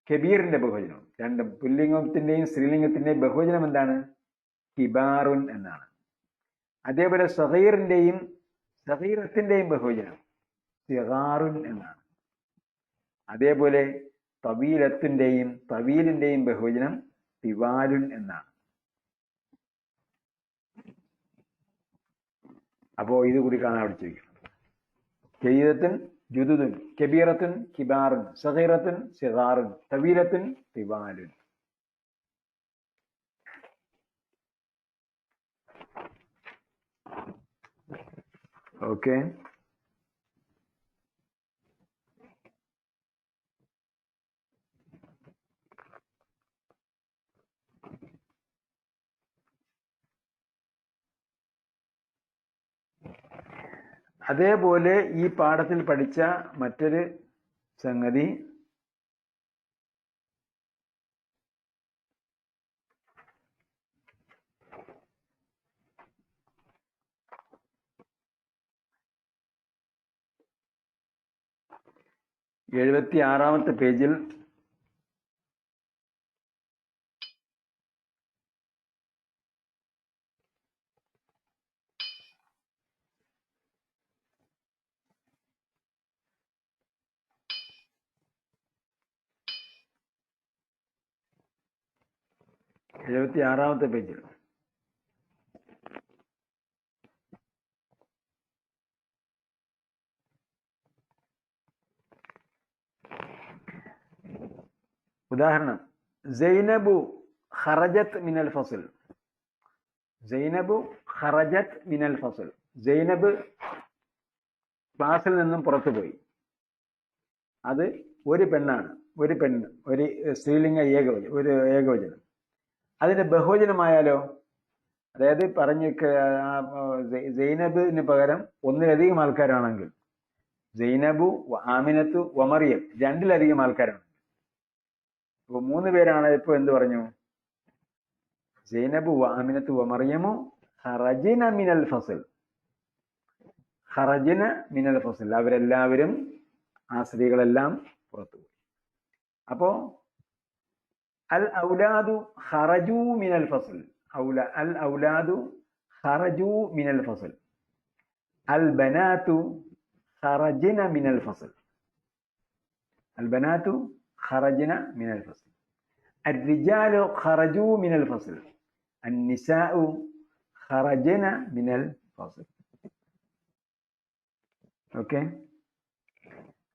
കബീറിന്റെ ബഹുവചനവും രണ്ടും പുല്ലിംഗത്തിന്റെയും സ്ത്രീലിംഗത്തിന്റെയും ബഹുവചനം എന്താണ്? കിബാറുൻ എന്നാണ്. അതേപോലെ സഗീറിന്റെയും സഗീറത്തിന്റെയും ബഹുവചനം സിഗാറുൻ എന്നാണ്. അതേപോലെ തവീലത്തിന്റെയും തവീലിന്റെയും ബഹുവചനം തിവാലുൻ എന്നാണ്. അപ്പോ ഇത് കൂടി കാണാൻ പഠിച്ചിരിക്കണം. ജദീദത്തുൻ ജുദുദുൻ, കബീറത്തുൻ കിബാറുൻ, സഗീറത്തുൻ സിഗാറുൻ, തവീലത്തുൻ തിവാലുൻ. ഓക്കെ. അതേപോലെ ഈ പാഠത്തിൽ പഠിച്ച മറ്റൊരു സംഗതി എഴുപത്തിയാറാമത്തെ പേജിൽ പേജിൽ ഉദാഹരണം, സൈനബു ഖറജത് മിനൽ ഫസ്ൽ. സൈനബു ഖറജത് മിനൽ ഫസ്ൽ. സൈനബ് ക്ലാസ്സിൽ നിന്നും പുറത്തുപോയി. അത് ഒരു പെണ്ണാണ്, ഒരു പെണ്ണ്, ഒരു സ്ത്രീലിംഗ ഒരു ഏകവചനം. അതിന്റെ ബഹുവചനമായാലോ? അതായത് സൈനബിന് പകരം ഒന്നിലധികം ആൾക്കാരാണെങ്കിൽ, സൈനബു ആമിനത്തു വമറിയം രണ്ടിലധികം ആൾക്കാരാണ്. ഇപ്പൊ 3 പേരാണ്. ഇപ്പൊ എന്ത് പറഞ്ഞു? സൈനബു ആമിനത്തു വമറിയമു ഖറജിന മിനൽ ഫസ്ൽ. ഖറജിന മിനൽ ഫസ്ൽ. അവരെല്ലാവരും, ആ സ്ത്രീകളെല്ലാം പുറത്തുപോയി. അപ്പോ അൽ ഔലാദു ഖറജു മിനൽ ഫസ്ൽ. അൽ ഔലാദു ഖറജു മിനൽ ഫസ്ൽ. അൽ ബനാതു ഖറജിന മിനൽ ഫസ്ൽ. അൽ ബനാതു ഖറജിന മിനൽ ഫസ്ൽ. الرجال خرجوا من الفصل. النساء خرجن من الفصل. ഓക്കെ.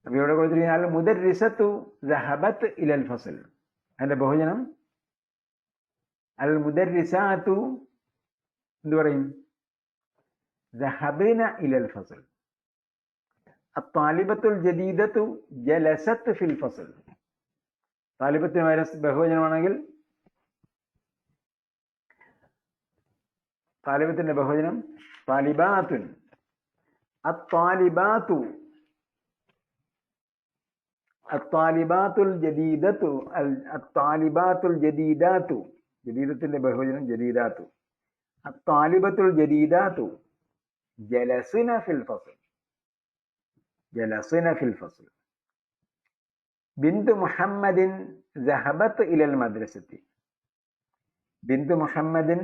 അപ്പൊ ഇവിടെ കൊടുത്തിരിക്കുന്ന മുദർരിസത്തു ذهبت الى الفصل. അതിന്റെ ബഹുവചനം അൽ മുദർരിസാത്തു എന്ത് പറയും? ذهبنا الى الفصل. الطالبة الجديدة جلست في الفصل. താലിബത്തിന് ബഹുവചനമാണെങ്കിൽ താലിബത്തിന്റെ ബഹുവചനം താലിബാത്തുൻ. അത്താലിബാത്തു അത്താലിബാത്തുൽ ജദീദത്തു അത്താലിബാത്തുൽ ജദീദാത്തു. ജദീദത്തിന്റെ ബഹുവചനം ജദീദാത്തു. അത്താലിബത്തുൽ ജദീദാത്തു ജലസിന ഫിൽ ഫസ്ൽ. ജലസിന ഫിൽ ഫസ്ൽ. ബിന്തു മുഹമ്മദിൻ ذهبت إلى المدرسة. ബിന്തു മുഹമ്മദിൻ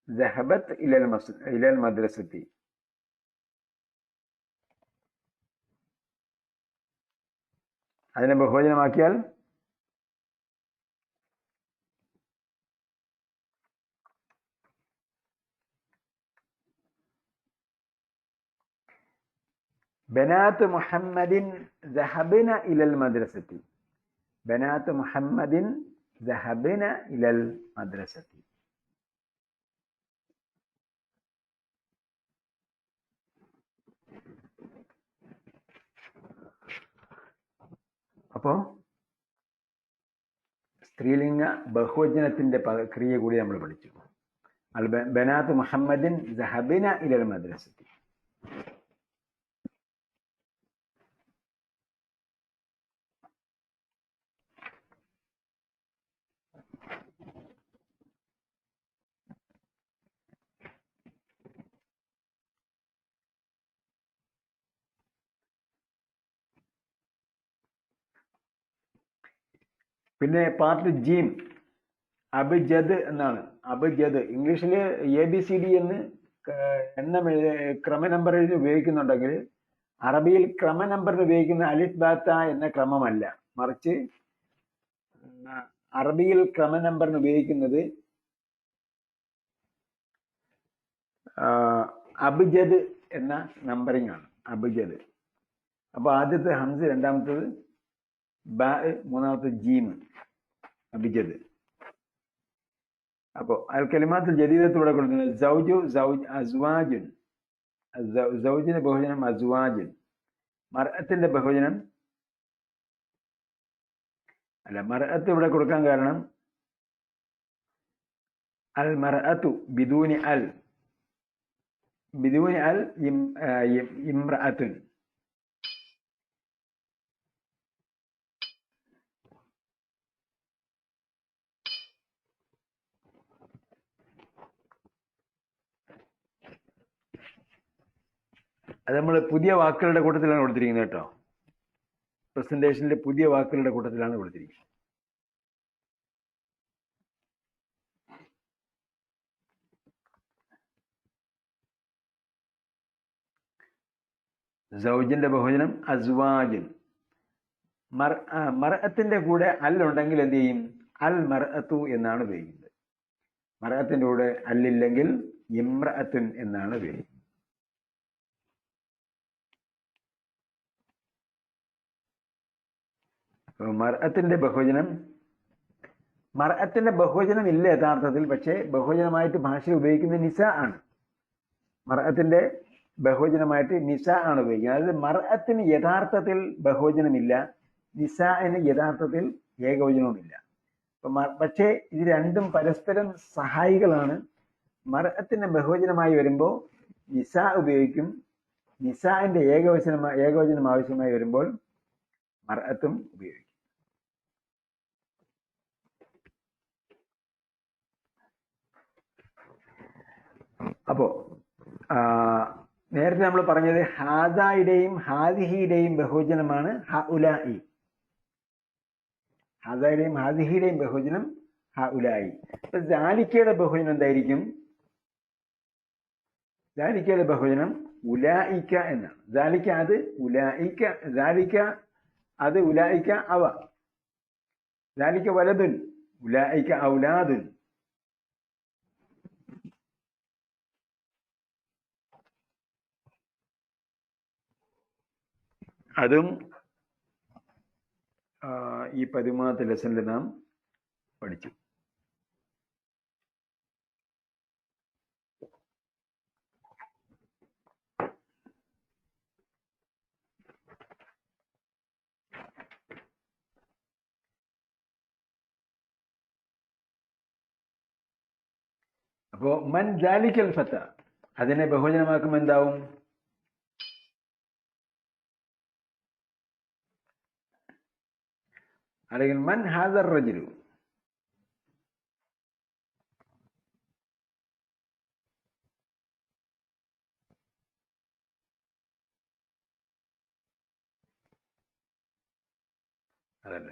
ذهبت إلى المدرسة. അതിനെ ബഹുവചനമാക്കിയാൽ ബനാത്ത് മുഹമ്മദിൻ ദഹബിന ഇലൽ മദ്രസത്തി. ബനാത്ത് മുഹമ്മദിൻ ദഹബിന ഇലൽ മദ്രസത്തി. അപ്പോ സ്ത്രീലിംഗ ബഹുവചനത്തിന്റെ ക്രിയ കൂടി നമ്മൾ പഠിച്ചു. ബനാത്ത് മുഹമ്മദിൻ ദഹബിന ഇലൽ മദ്രസത്തി. പിന്നെ പാർട്ട് ജീം അബ്ജദ് എന്നാണ്. അബ്ജദ് ഇംഗ്ലീഷിൽ ABCD എന്ന് എണ്ണം ക്രമ നമ്പർ എഴുതി ഉപയോഗിക്കുന്നുണ്ടെങ്കിൽ അറബിയിൽ ക്രമ നമ്പറിന് ഉപയോഗിക്കുന്ന അലിഫ് ബാത്ത എന്ന ക്രമമല്ല, മറിച്ച് അറബിയിൽ ക്രമ നമ്പറിന് ഉപയോഗിക്കുന്നത് അബ്ജദ് എന്ന നമ്പറിംഗ് ആണ്. അബ്ജദ്. അപ്പൊ ആദ്യത്തെ ഹംസ്, രണ്ടാമത്തത് ബാ, മൂന്നാമത്തെ ജീം. അബ്ജദ്. അപ്പോ അൽ കലിമാത്തുൽ ജദീദത്ത് ഇവിടെ കൊടുക്കുന്നത് സൗജു, സൗജ്, അസ്വാജുൻ. സൗജിന്റെ ബഹുവചനം അസ്വാജുൻ. മർഅത്തിന്റെ ബഹുവചനം അല്ല, മർഅത്ത് ഇവിടെ കൊടുക്കാൻ കാരണം അൽ മർഅത്തു ബിദൂനി അൽ, ബിദൂനി അൽ ഇംറഅത്തുൻ. അത് നമ്മൾ പുതിയ വാക്കുകളുടെ കൂട്ടത്തിലാണ് കൊടുത്തിരിക്കുന്നത് കേട്ടോ. പ്രസന്റേഷനിലെ പുതിയ വാക്കുകളുടെ കൂട്ടത്തിലാണ് കൊടുത്തിരിക്കുന്നത്. സൗജിന്റെ ബഹുവചനം അസ്വാജുൻ. മർഅത്തിന്റെ കൂടെ അൽ ഉണ്ടെങ്കിൽ എന്ത് ചെയ്യും? അൽ മർഅത്തു എന്നാണ് ഉപയോഗിക്കുന്നത്. മർഅത്തിന്റെ കൂടെ അല്ലില്ലെങ്കിൽ ഇംറഅത്തുൻ എന്നാണ് ഉപയോഗിക്കുന്നത്. മർഅത്തിന്റെ ബഹുവചനം, മർഅത്തിന്റെ ബഹുവചനം ഇല്ല യഥാർത്ഥത്തിൽ, പക്ഷേ ബഹുവചനമായിട്ട് ഭാഷയിൽ ഉപയോഗിക്കുന്നത് നിസ ആണ്. മർഅത്തിന്റെ ബഹുവചനമായിട്ട് നിസ ആണ് ഉപയോഗിക്കുന്നത്. അതായത് മർഅത്തിന് യഥാർത്ഥത്തിൽ ബഹുവചനമില്ല, നിസാന് യഥാർത്ഥത്തിൽ ഏകവചനവുമില്ല. പക്ഷേ ഇത് രണ്ടും പരസ്പരം സഹായികളാണ്. മർഅത്തിന്റെ ബഹുവചനമായി വരുമ്പോൾ നിസ ഉപയോഗിക്കും, നിസാന്റെ ഏകവചനം ആവശ്യമായി വരുമ്പോൾ മർഅത്തും ഉപയോഗിക്കും. അപ്പോ നേരത്തെ നമ്മൾ പറഞ്ഞത് ഹാദായുടെയും ഹാദിഹിയുടെയും ബഹുവചനമാണ് ഹഉലായി. ഹാദായുടെയും ഹാദിഹിയുടെയും ബഹുവചനം ഹഉലായി. ദാലിക്കയുടെ ബഹുവചനം എന്തായിരിക്കും? ദാലിക്കയുടെ ബഹുവചനം ഉലായിക്ക എന്നാണ്. ദാലിക്ക അത് ഉലായിക്ക, ദാലിക്ക അത് ഉലായിക്ക അവ. ദാലിക്ക വലതുൻ, ഉലായിക്ക ഔലാദുൻ. അതും ഈ 13ാമത്തെ ലെസണിൽ നാം പഠിച്ചു. അപ്പോ മൻ ദാലിക്കൽ ഫത്ത, അതിനെ ബഹുവചനമാക്കുമ്പോൾ എന്താവും? അല്ലെങ്കിൽ മൻ ഹാദർ റജുലു, അതല്ല.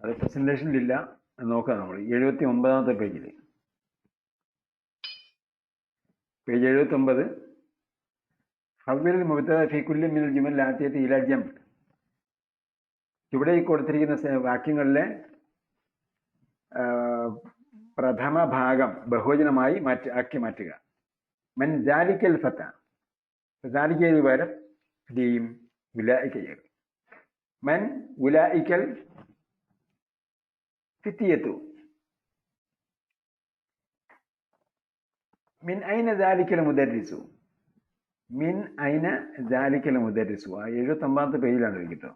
അത് പ്രസന്റേഷനിലില്ല, നോക്കാം നമ്മൾ. 79-ാമത്തെ പേജിൽ, പേജ് 79. ഹവ്വിൽ മുബ്തദ ഫീ കുല്ലി മിനൽ ജുമൽ ആതിയത്തി ഇലാ ജംഅ്. ഇവിടെ കൊടുത്തിരിക്കുന്ന വാക്യങ്ങളിലെ പ്രഥമ ഭാഗം ബഹുവചനമായി ആക്കി മാറ്റുക. മൻ ജാലിക്കൽ ഫത്ത, ജാലിക്കയിൽ പകരം ദീം ഉലായിക. മൻ ഉലായിക്കൽ ഫിത്തിയത്തു. മിൻ ഐന ജാലിക്കൽ മുദർരിസു. മിൻ ഐന ജാലിക്കൽ മുദർരിസു. 79-ാമത്തെ പേജിലാണ് കേട്ടോ.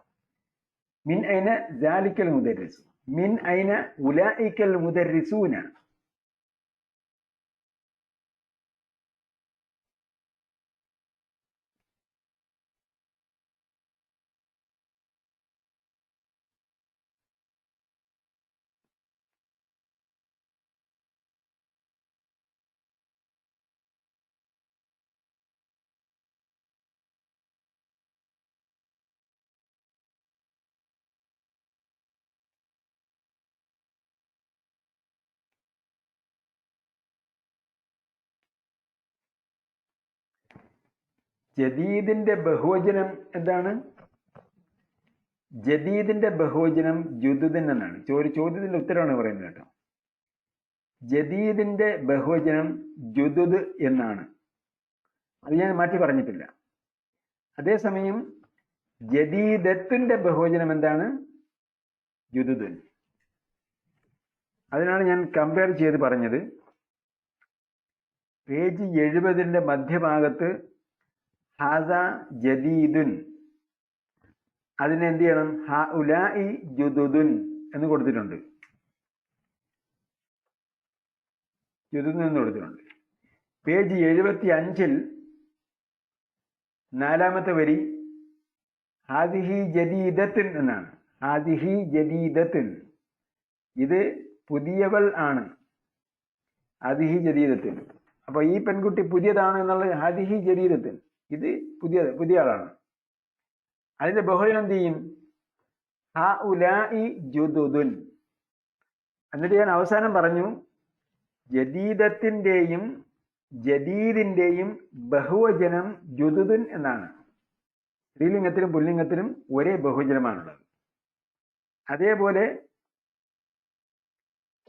മിൻ ഐന ജാലിക്കൽ മുദർരിസു. മിൻ ഐന ഉലായിക്കൽ മുദർരിസൂന. ജദീദിന്റെ ബഹുവചനം എന്താണ്? ജദീദിന്റെ ബഹുവചനം ജുദുദൻ എന്നാണ്. ചോദ്യത്തിന്റെ ഉത്തരമാണ് പറയുന്നത് കേട്ടോ. ജദീദിന്റെ ബഹുവചനം ജുദുദ് എന്നാണ്. അത് ഞാൻ മാറ്റി പറഞ്ഞിട്ടില്ല. അതേസമയം ജദീദത്തിന്റെ ബഹുവചനം എന്താണ്? ജുദുദുൻ. അതിനാണ് ഞാൻ കമ്പയർ ചെയ്ത് പറഞ്ഞത്. പേജ് 70-ന്റെ മധ്യഭാഗത്ത് ഹാദ ജദീദുൻ, അതിനെന്ത് ചെയ്യണം? ഹഉലാഇ ജുദുദുൻ എന്ന് കൊടുത്തിട്ടുണ്ട്. ജുദുദുൻ എന്ന് കൊടുത്തിട്ടുണ്ട്. പേജ് 75-ൽ 4-ാമത്തെ വരി ഹാദിഹി ജദീദത്തുൻ എന്നാണ്. ഹാദിഹി ജദീദത്തുൻ, ഇത് പുതിയവൾ ആണ്. ഹാദിഹി ജദീദത്തുൻ. അപ്പൊ ഈ പെൺകുട്ടി പുതിയതാണ് എന്നുള്ളത് ഹാദിഹി ജദീദത്തുൻ, ഇത് പുതിയ ആളാണ്. അതിന്റെ ബഹുവചനം എന്ത് ചെയ്യും? ഹഉലാഇ ജുദുദുൻ. എന്നിട്ട് ഞാൻ അവസാനം പറഞ്ഞു ജദീദത്തിന്റെയും ജദീദിന്റെയും ബഹുവചനം ജുദുദുൻ എന്നാണ്. സ്ത്രീലിംഗത്തിലും പുല്ലിംഗത്തിലും ഒരേ ബഹുവചനമാണുള്ളത്. അതേപോലെ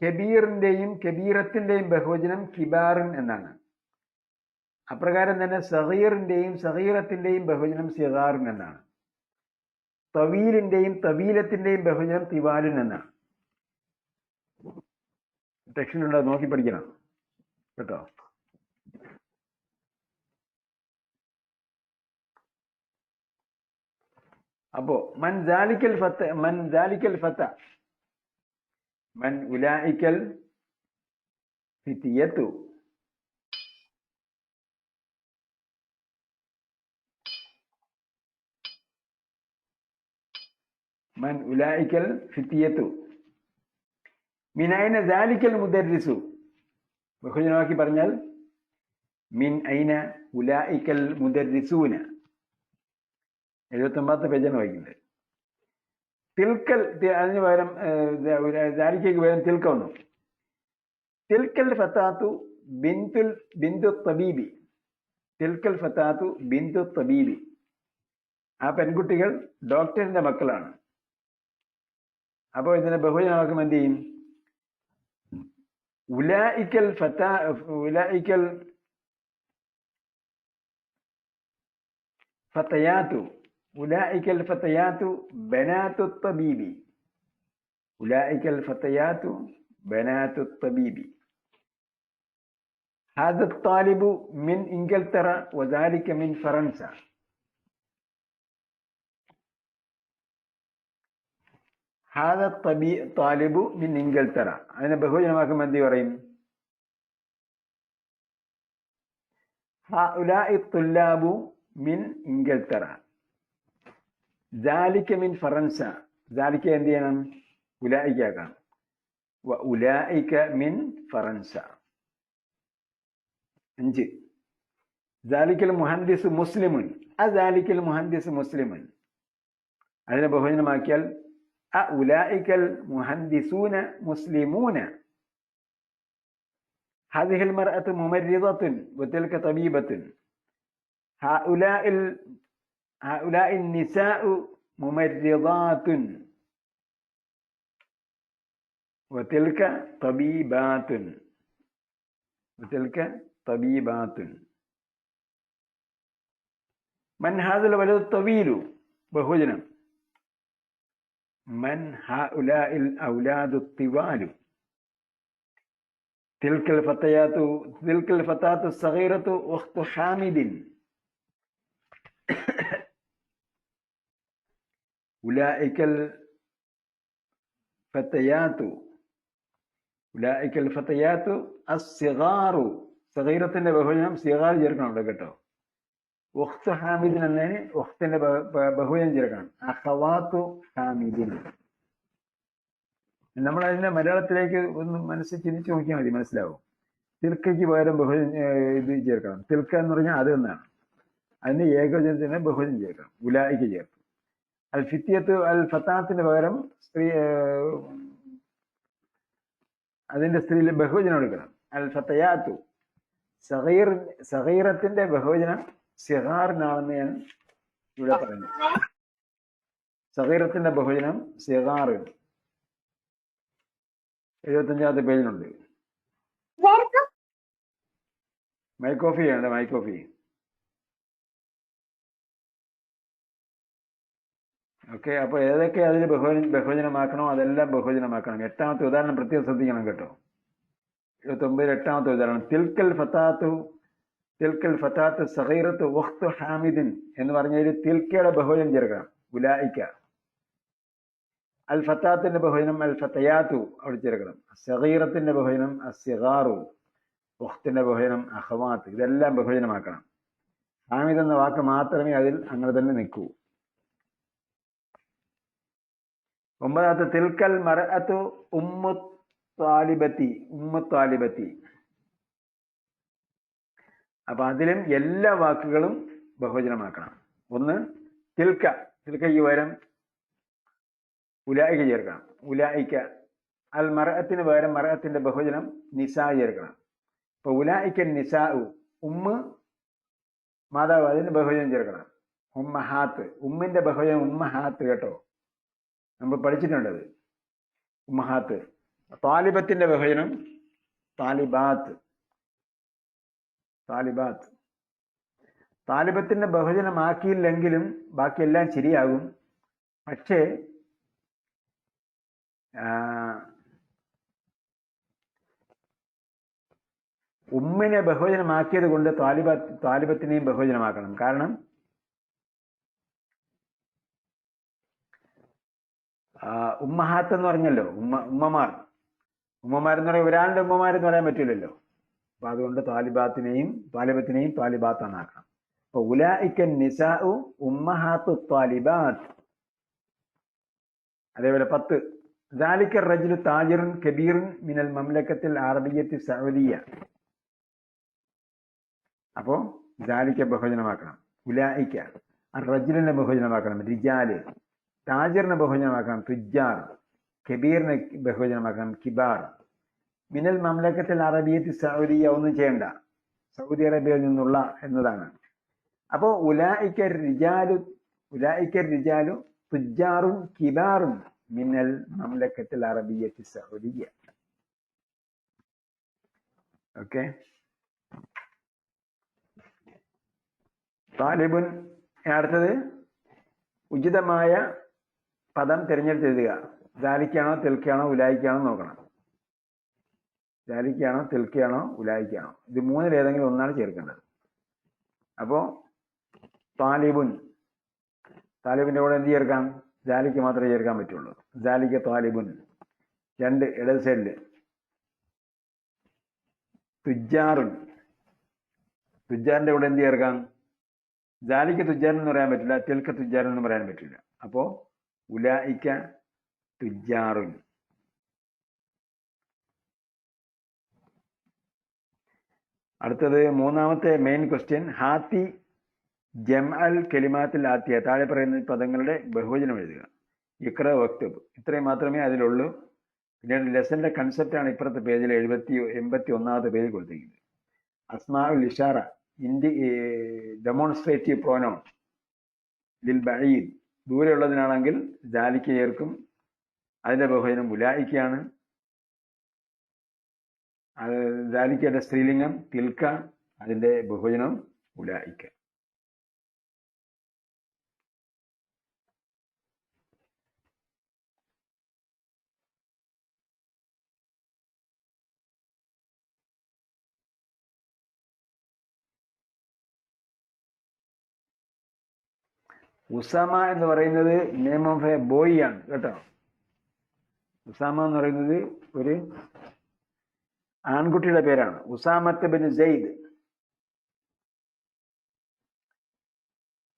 കബീറിന്റെയും കബീറത്തിന്റെയും ബഹുവചനം കിബാറിൻ എന്നാണ്. അപ്രകാരം തന്നെ സഗീറിന്റെയും സഗീറത്തിന്റെയും ബഹുവചനം സിഗാറിൻ എന്നാണ്. തവീലിന്റെയും തവീലത്തിന്റെയും ബഹുവചനം തിവാലിൻ എന്നാണ്. ടെക്സ്റ്റിലുണ്ടോ? നോക്കി പഠിക്കണം കേട്ടോ. അപ്പോ മൻ ജാലിക്കൽ ഫത്ത, മൻ ജാലിക്കൽ ഫത്ത, മൻ ഉലായിക്കൽ ഫിത്തിയത്തു. മൻ ഉലായിക്കൽ ഫിത്തിയത്തു. മിൻ ഐന ജാലിക്കൽ മുദർരിസു. ബഹുവചനമാക്കി പറഞ്ഞാൽ മിൻ ഐന ഉലായിക്കൽ മുദർരിസൂന. 79-ാമത്തെ പേജാണ് വായിക്കുന്നത്. തിൽക്കൽ, അതിന് പകരം ജാലിക്കയ്ക്ക് പകരം തിൽക്ക വന്നു. തിൽക്കൽ ഫത്താത്തു ബിന്ദു തബീബി. തിൽക്കൽ ഫത്താത്തു ബിന്ദു തബീബി. ആ പെൺകുട്ടികൾ ഡോക്ടറിന്റെ മക്കളാണ്. അപ്പോൾ ഇതിനെ ബഹുവചനമാക്കുമ്പോൾ എന്ത് ചെയ്യും? ഉലായിക്കൽ ഉലായിക്കൽ ഫതയാത്തു. ഉലായിക്കൽ ഫതയാത്തു ബനാത്തു തബീബി. ഉലായിക്കൽ ഫതയാത്തു ബനാത്തു തബീബി. ഹാദ താലിബു മിൻ ഇംഗൽത്തറ വദാലിക മിൻ ഫറൻസ. ഹാദ താലിബു മിൻ ഇംഗൽത്തറ. അതിനെ ബഹുവചനമാക്കുമ്പോൾ എന്ത് പറയും? ഹഉലാഇ തുല്ലാബു മിൻ ഇംഗൽത്തറ. ജാലിക മിൻ ഫറൻസ. ജാലിക എന്ത് ചെയ്യണം? ഉലായിക്കാക്കാം. വ ഉലായിക മിൻ ഫറൻസ. 5. ജാലിക്കൽ മുഹദ്ദിസ് മുസ്ലിമുൻ. അജാലിക്കൽ മുഹദ്ദിസ് മുസ്ലിമുൻ. അതിനെ ബഹുവചനമാക്കിയാൽ അഉലൈകൽ മുഹന്ദിസൂന മുസ്ലിമൂന ഹാദിഹിൽ മർഅത്തു മുമർരിദത്തുൻ വതിൽക തബീബത്തുൻ ഹഉലാഇ നിസാഉ മുമർരിദാത്തുൻ വതിൽക തബീബാത്തുൻ മൻ ഹാദൽ വലദു തവീലു ബഹുവചനം മൻ ഹഉലാഇൽ ഔലാദു തിവാലു തിൽക്കൽ ഫതാത്തു സഗീറത്തു ഉഖ്തു ഹാമിദിൻ ഉലൈകൽ ഫതയാത്തു അസ്സിഗാറു സഗീറത്തിന്റെ ബഹുവചനം സിഗാർ ചേർക്കണം കേട്ടോ. ഉഖ്തു ഹാമിദിൻ എന്നതിന് ഉഖ്തിന്റെ ബഹുവചനം ചേർക്കണം. അഖവാത്തു ഹാമിദിൻ. നമ്മൾ അതിന്റെ മലയാളത്തിലേക്ക് ഒന്ന് മനസ്സിൽ ചിന്തിച്ച് നോക്കിയാൽ മതി, മനസ്സിലാവും. തിൽക്കയ്ക്ക് പകരം ബഹുവചനം ഇത് ചേർക്കണം. തിൽക്ക എന്ന് പറഞ്ഞാൽ അത് എന്നാണ്. അതിന് ഏകവചനത്തിന് ബഹുവചനം ചേർക്കണം. ഉലായിക്ക് ചേർക്കും. അൽ ഫിത്തിയത്ത് അൽ ഫത്താത്തിന് പകരം സ്ത്രീ അതിന്റെ സ്ത്രീയിൽ ബഹുവചനം എടുക്കണം. അൽ ഫത്തയാത്തു സഗീറത്തിന്റെ ബഹുവചനം സിഗാറിനാണെന്ന് ഞാൻ ഇവിടെ പറഞ്ഞു. സഗീറത്തിന്റെ ബഹുവചനം സിഗാറ് 75ാമത്തെ പേജിലുണ്ട്. മൈക്കോഫി ആണ്, മൈക്കോഫി. ഓക്കെ, അപ്പൊ ഏതൊക്കെ അതിൽ ബഹുവചനമാക്കണോ അതെല്ലാം ബഹുവചനമാക്കണം. 8ാമത്തെ ഉദാഹരണം പ്രത്യേകം ശ്രദ്ധിക്കണം കേട്ടോ. 79 8ാമത്തെ ഉദാഹരണം. തിൽക്കൽ ഫതാത്തു സഗീറത്തു ഉഖ്തു ഹാമിദിൻ എന്ന് പറഞ്ഞാൽ തിൽക്കയുടെ ബഹുവചനം ചേർക്കണം. ഉലൈക. അൽ ഫത്താത്തിന്റെ ബഹുവചനം അൽ ഫതയാത്തു അവിടെ ചേർക്കണം. സഗീറത്തിന്റെ ബഹുവചനം അസ്സിഗാറു. ഉഖ്തിന്റെ ബഹുവചനം അഖവാത്ത്. ഇതെല്ലാം ബഹുവചനമാക്കണം. ഹാമിദ് എന്ന വാക്ക് മാത്രമേ അതിൽ അങ്ങനെ തന്നെ നിൽക്കൂ. 9ാമത്തെ തിൽക്കൽ മർഅത്തു ഉമ്മു ത്വാലിബത്തി. അപ്പൊ അതിലും എല്ലാ വാക്കുകളും ബഹുവചനമാക്കണം. ഒന്ന് തിൽക്കയ്ക്ക് പകരം ഉലൈക ചേർക്കണം. ഉലൈക. അൽ മർഅത്തിന് പകരം മർഅത്തിന്റെ ബഹുവചനം നിസാ ചേർക്കണം. ഇപ്പൊ ഉലൈക നിസാഉ. ഉമ്മ് മാതാവ്, അതിന് ബഹുവചനം ചേർക്കണം. ഉമ്മഹാത്ത്. ഉമ്മിന്റെ ബഹുവചനം ഉമ്മഹാത്ത് കേട്ടോ, നമ്മൾ പഠിച്ചിട്ടുണ്ടത്. ഉമ്മഹാത്ത്. താലിബത്തിന്റെ ബഹുവചനം താലിബാത്ത്. താലിബത്തിന്റെ ബഹുവചനമാക്കിയില്ലെങ്കിലും ബാക്കിയെല്ലാം ശരിയാകും. പക്ഷേ ഉമ്മിനെ ബഹുവചനമാക്കിയത് കൊണ്ട് താലിബത്തിനെയും ബഹുവചനമാക്കണം. കാരണം ഉമ്മഹാത്ത് എന്ന് പറഞ്ഞല്ലോ, ഉമ്മമാരെന്ന് പറയാൻ ഒരാളുടെ ഉമ്മമാരെന്ന് പറയാൻ പറ്റില്ലല്ലോ. അപ്പൊ അതുകൊണ്ട് താലിബത്തിനെയും താലിബാത്താന്നാക്കണം. അപ്പൊ ഉലൈക നിസാഉ ഉമ്മഹാത്തു താലിബാത്ത്. അതേപോലെ 10 ذلك الرجل تاجر كبير من المملكة العربية السعودية. അപ്പോ ذلك ബഹുവചനമാക്കണം. ഉലൈക. റജുലിനെ ബഹുവചനമാക്കണം റിജാല്. താജിറിനെ ബഹുവചനമാക്കണം തുജാർ. കബീറിനെ ബഹുവചനമാക്കണം കിബാർ. മിനൽ മംലക്കത്തിൽ അറബിയത്ത് സൗദിയ. ഒന്നും ചെയ്യണ്ട, സൗദി അറേബ്യയിൽ നിന്നുള്ള എന്നതാണ്. അപ്പോ ഉലൈക റിജാലു തുജാറും കിബാറും മിനൽ മംലക്കത്തിൽ അറബിയത്ത് സൗദിയ. ഓക്കെ. താലിബുൻ. അടുത്തത് ഉചിതമായ പദം തിരഞ്ഞെടുത്തെഴുതുക. ദാലിക്കാണോ തിൽക്കാണോ ഉലായിക്കാണോ നോക്കണം. ദാലിക്കാണോ തിൽക്കാണോ ഉലായിക്കാണോ, ഇത് മൂന്നിൽ ഏതെങ്കിലും ഒന്നാണ് ചേർക്കേണ്ടത്. അപ്പോ താലിബിന്റെ കൂടെ എന്ത് ചേർക്കാം? ദാലിക്ക് മാത്രമേ ചേർക്കാൻ പറ്റുള്ളൂ. ദാലിക്ക താലിബുൻ. 2 ഇടത് സൈഡില്. തുജാറിന്റെ കൂടെ എന്ത് ചേർക്കാം? ദാലിക്ക തുജാരൻ എന്ന് പറയാൻ പറ്റില്ല, തിൽക്ക തുജാരൻ എന്ന് പറയാൻ പറ്റില്ല. അപ്പോ ഉലൈക തുജാറുൻ. അടുത്തത് 3ാമത്തെ മെയിൻ ക്വസ്റ്റ്യൻ. ഹാത്തി ജംഅൽ കലിമാത്തിൽ ആത്തിയ. താഴെ പറയുന്ന പദങ്ങളുടെ ബഹുവചനം എഴുതുക. ഇക്ര വക്തബ്, ഇത്രയും മാത്രമേ അതിലുള്ളൂ. പിന്നീട് ലെസന്റെ കൺസെപ്റ്റാണ് ഇപ്പുറത്തെ പേജിൽ 81ാമത്തെ പേജിൽ കൊടുത്തിരിക്കുന്നത്. അസ്മാഉൽ ഇഷാറ, ഡെമോൺസ്ട്രേറ്റീവ് പ്രോനൗൺ. ലിൽ ബഈദ്, ദൂരെയുള്ളതിനാണെങ്കിൽ ദാലിക ചേർക്കും. അതിന്റെ ബഹുവചനം ഉലായിക്കയാണ്. ദാലിക്കയുടെ സ്ത്രീലിംഗം തിൽക്ക, അതിന്റെ ബഹുവചനം ഉലായിക്ക. ഉസാമ എന്ന് പറയുന്നത് നെയിം ഓഫ് എ ബോയ് ആണ് കേട്ടോ. ഉസാമ എന്ന് പറയുന്നത് ഒരു ആൺകുട്ടിയുടെ പേരാണ്. ഉസാമത്ത് ബിൻ സെയ്ദ്.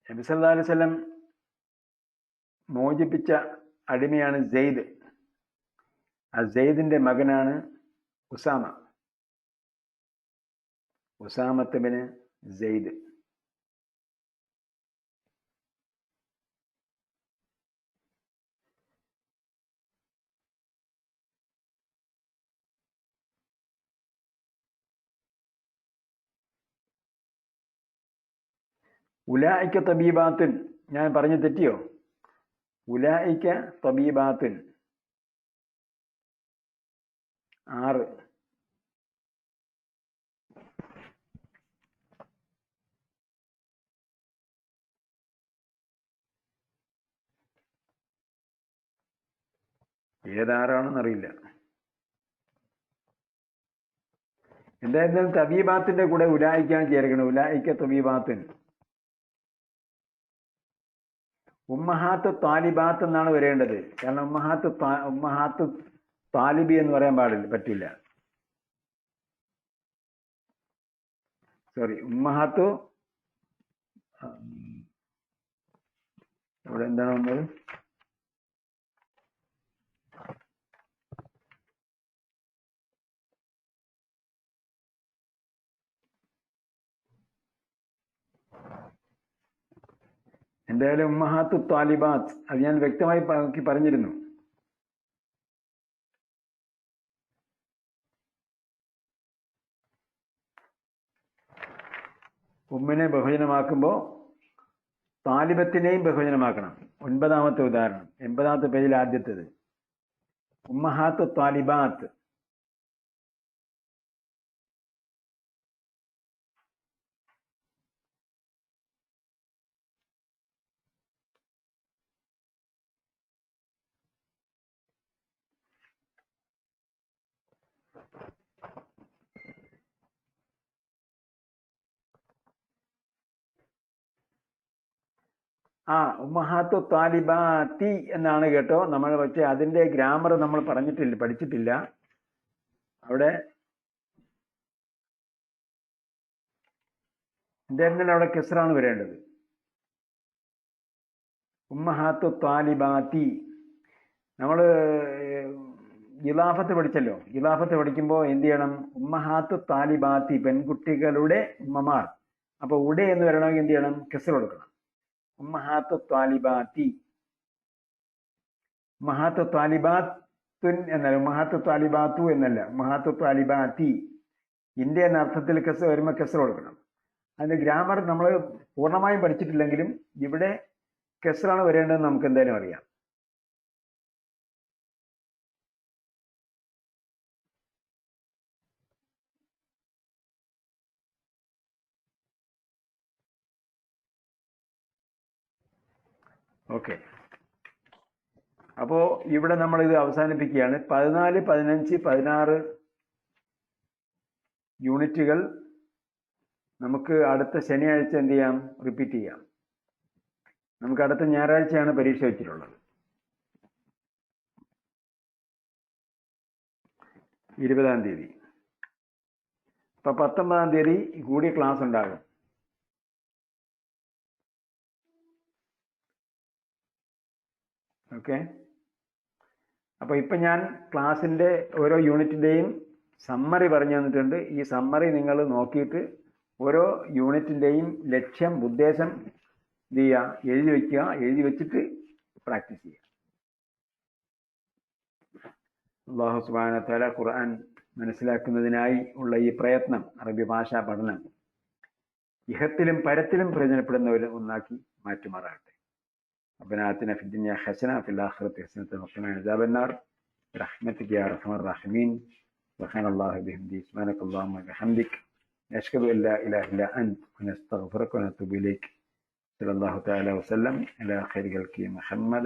നബി സല്ലല്ലാഹു അലൈഹി വസല്ലം മോചിപ്പിച്ച അടിമയാണ് സെയ്ദ്. ആ സെയ്ദിന്റെ മകനാണ് ഉസാമ. ഉസാമത്ത് ബിൻ സെയ്ദ്. ഉലായിക്ക തബീബാത്തുൻ, ഞാൻ പറഞ്ഞു തെറ്റിയോ? ഉലായിക്ക തബീബാത്തുൻ 6. ഏതാറാണെന്നറിയില്ല. എന്തായാലും തബീബാത്തിന്റെ കൂടെ ഉലായിക്കാൻ ചേർക്കണം. ഉലായിക്ക തബീബാത്തുൻ. ഉമ്മഹാത്ത് താലിബാത്ത് എന്നാണ് വരേണ്ടത്. കാരണം ഉമ്മഹാത്ത് താലിബി എന്ന് പറയാൻ പറ്റില്ല. സോറി, ഉമ്മഹാത്ത് ഇവിടെ എന്താണ് വന്നത്? എന്തായാലും ഉമ്മഹാത്തു താലിബാത്ത്, അത് ഞാൻ വ്യക്തമായി പറഞ്ഞിരുന്നു. ഉമ്മിനെ ബഹുജനമാക്കുമ്പോൾ താലിബത്തിനെയും ബഹുജനമാക്കണം. 9ാമത്തെ ഉദാഹരണം, 80ാമത്തെ പേജിൽ ആദ്യത്തേത്. ഉമ്മഹാത്തു താലിബാത്ത്. ഉമ്മഹാത്തു താലിബാത്തി എന്നാണ് കേട്ടോ നമ്മൾ. പക്ഷേ അതിന്റെ ഗ്രാമർ നമ്മൾ പഠിച്ചിട്ടില്ല. അവിടെ എന്തായിരുന്നാലും അവിടെ കെസ്റാണ് വരേണ്ടത്. ഉമ്മഹാത്തു താലിബാത്തി. നമ്മൾ ഇലാഫത്ത് പഠിച്ചല്ലോ. ഇലാഫത്ത് പഠിക്കുമ്പോൾ എന്ത് ചെയ്യണം? ഉമ്മഹാത്തു താലിബാത്തി, പെൺകുട്ടികളുടെ ഉമ്മമാർ. അപ്പൊ ഉടെ എന്ന് വരണമെങ്കിൽ എന്ത് ചെയ്യണം? കെസ്ർ കൊടുക്കണം. ഉമ്മഹാത്തു താലിബാത്തി. ഉമ്മഹാത്തു താലിബാത്തുൻ എന്നല്ല, ഉമ്മഹാത്തു താലിബാത്തു എന്നല്ല, ഉമ്മഹാത്തു താലിബാത്തി. ഇന്ത്യ എന്ന അർത്ഥത്തിൽ കെസ്ർ വരുമ്പോൾ കെസ്ർ കൊടുക്കണം. അതിന്റെ ഗ്രാമർ നമ്മൾ പൂർണ്ണമായും പഠിച്ചിട്ടില്ലെങ്കിലും ഇവിടെ കെസ്റാണ് വരേണ്ടതെന്ന് നമുക്ക് എന്തായാലും അറിയാം. ഓക്കെ, അപ്പോ ഇവിടെ നമ്മൾ ഇത് അവസാനിപ്പിക്കുകയാണ്. 14, 15, 16 യൂണിറ്റുകൾ നമുക്ക് അടുത്ത ശനിയാഴ്ച എന്ത് ചെയ്യാം? റിപ്പീറ്റ് ചെയ്യാം. നമുക്ക് അടുത്ത ഞായറാഴ്ചയാണ് പരീക്ഷ വെച്ചിട്ടുള്ളത്, 20ാം തീയതി. അപ്പൊ 19ാം തീയതി കൂടിയ ക്ലാസ് ഉണ്ടാകും. ഓക്കെ, അപ്പൊ ഇപ്പൊ ഞാൻ ക്ലാസിന്റെ ഓരോ യൂണിറ്റിന്റെയും സമ്മറി പറഞ്ഞു തന്നിട്ടുണ്ട്. ഈ സമ്മറി നിങ്ങൾ നോക്കിയിട്ട് ഓരോ യൂണിറ്റിന്റെയും ലക്ഷ്യം, ഉദ്ദേശം എന്ത് ചെയ്യുക? എഴുതി വെക്കുക. എഴുതി വെച്ചിട്ട് പ്രാക്ടീസ് ചെയ്യുക. അള്ളാഹു സുബ്ഹാനഹു വ തആല ഖുർആൻ മനസ്സിലാക്കുന്നതിനായി ഉള്ള ഈ പ്രയത്നം, അറബി ഭാഷാ പഠനം ഇഹത്തിലും പരത്തിലും പ്രയോജനപ്പെടുന്ന ഒന്നാക്കി മാറ്റുമാറാകട്ടെ. ربنا آتنا في الدنيا حسنة وفي الآخرة حسنة وقنا عذاب النار برحمتك يا أرحم الراحمين. سبحان الله وبحمده سبحانك اللهم وبحمدك نشهد أن لا إله إلا أنت ونستغفرك ونتوب إليك. صلى الله تعالى وسلم على خير خلقه محمد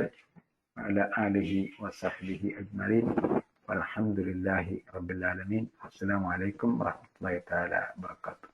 وعلى آله وصحبه أجمعين والحمد لله رب العالمين. السلام عليكم ورحمة الله تعالى وبركاته.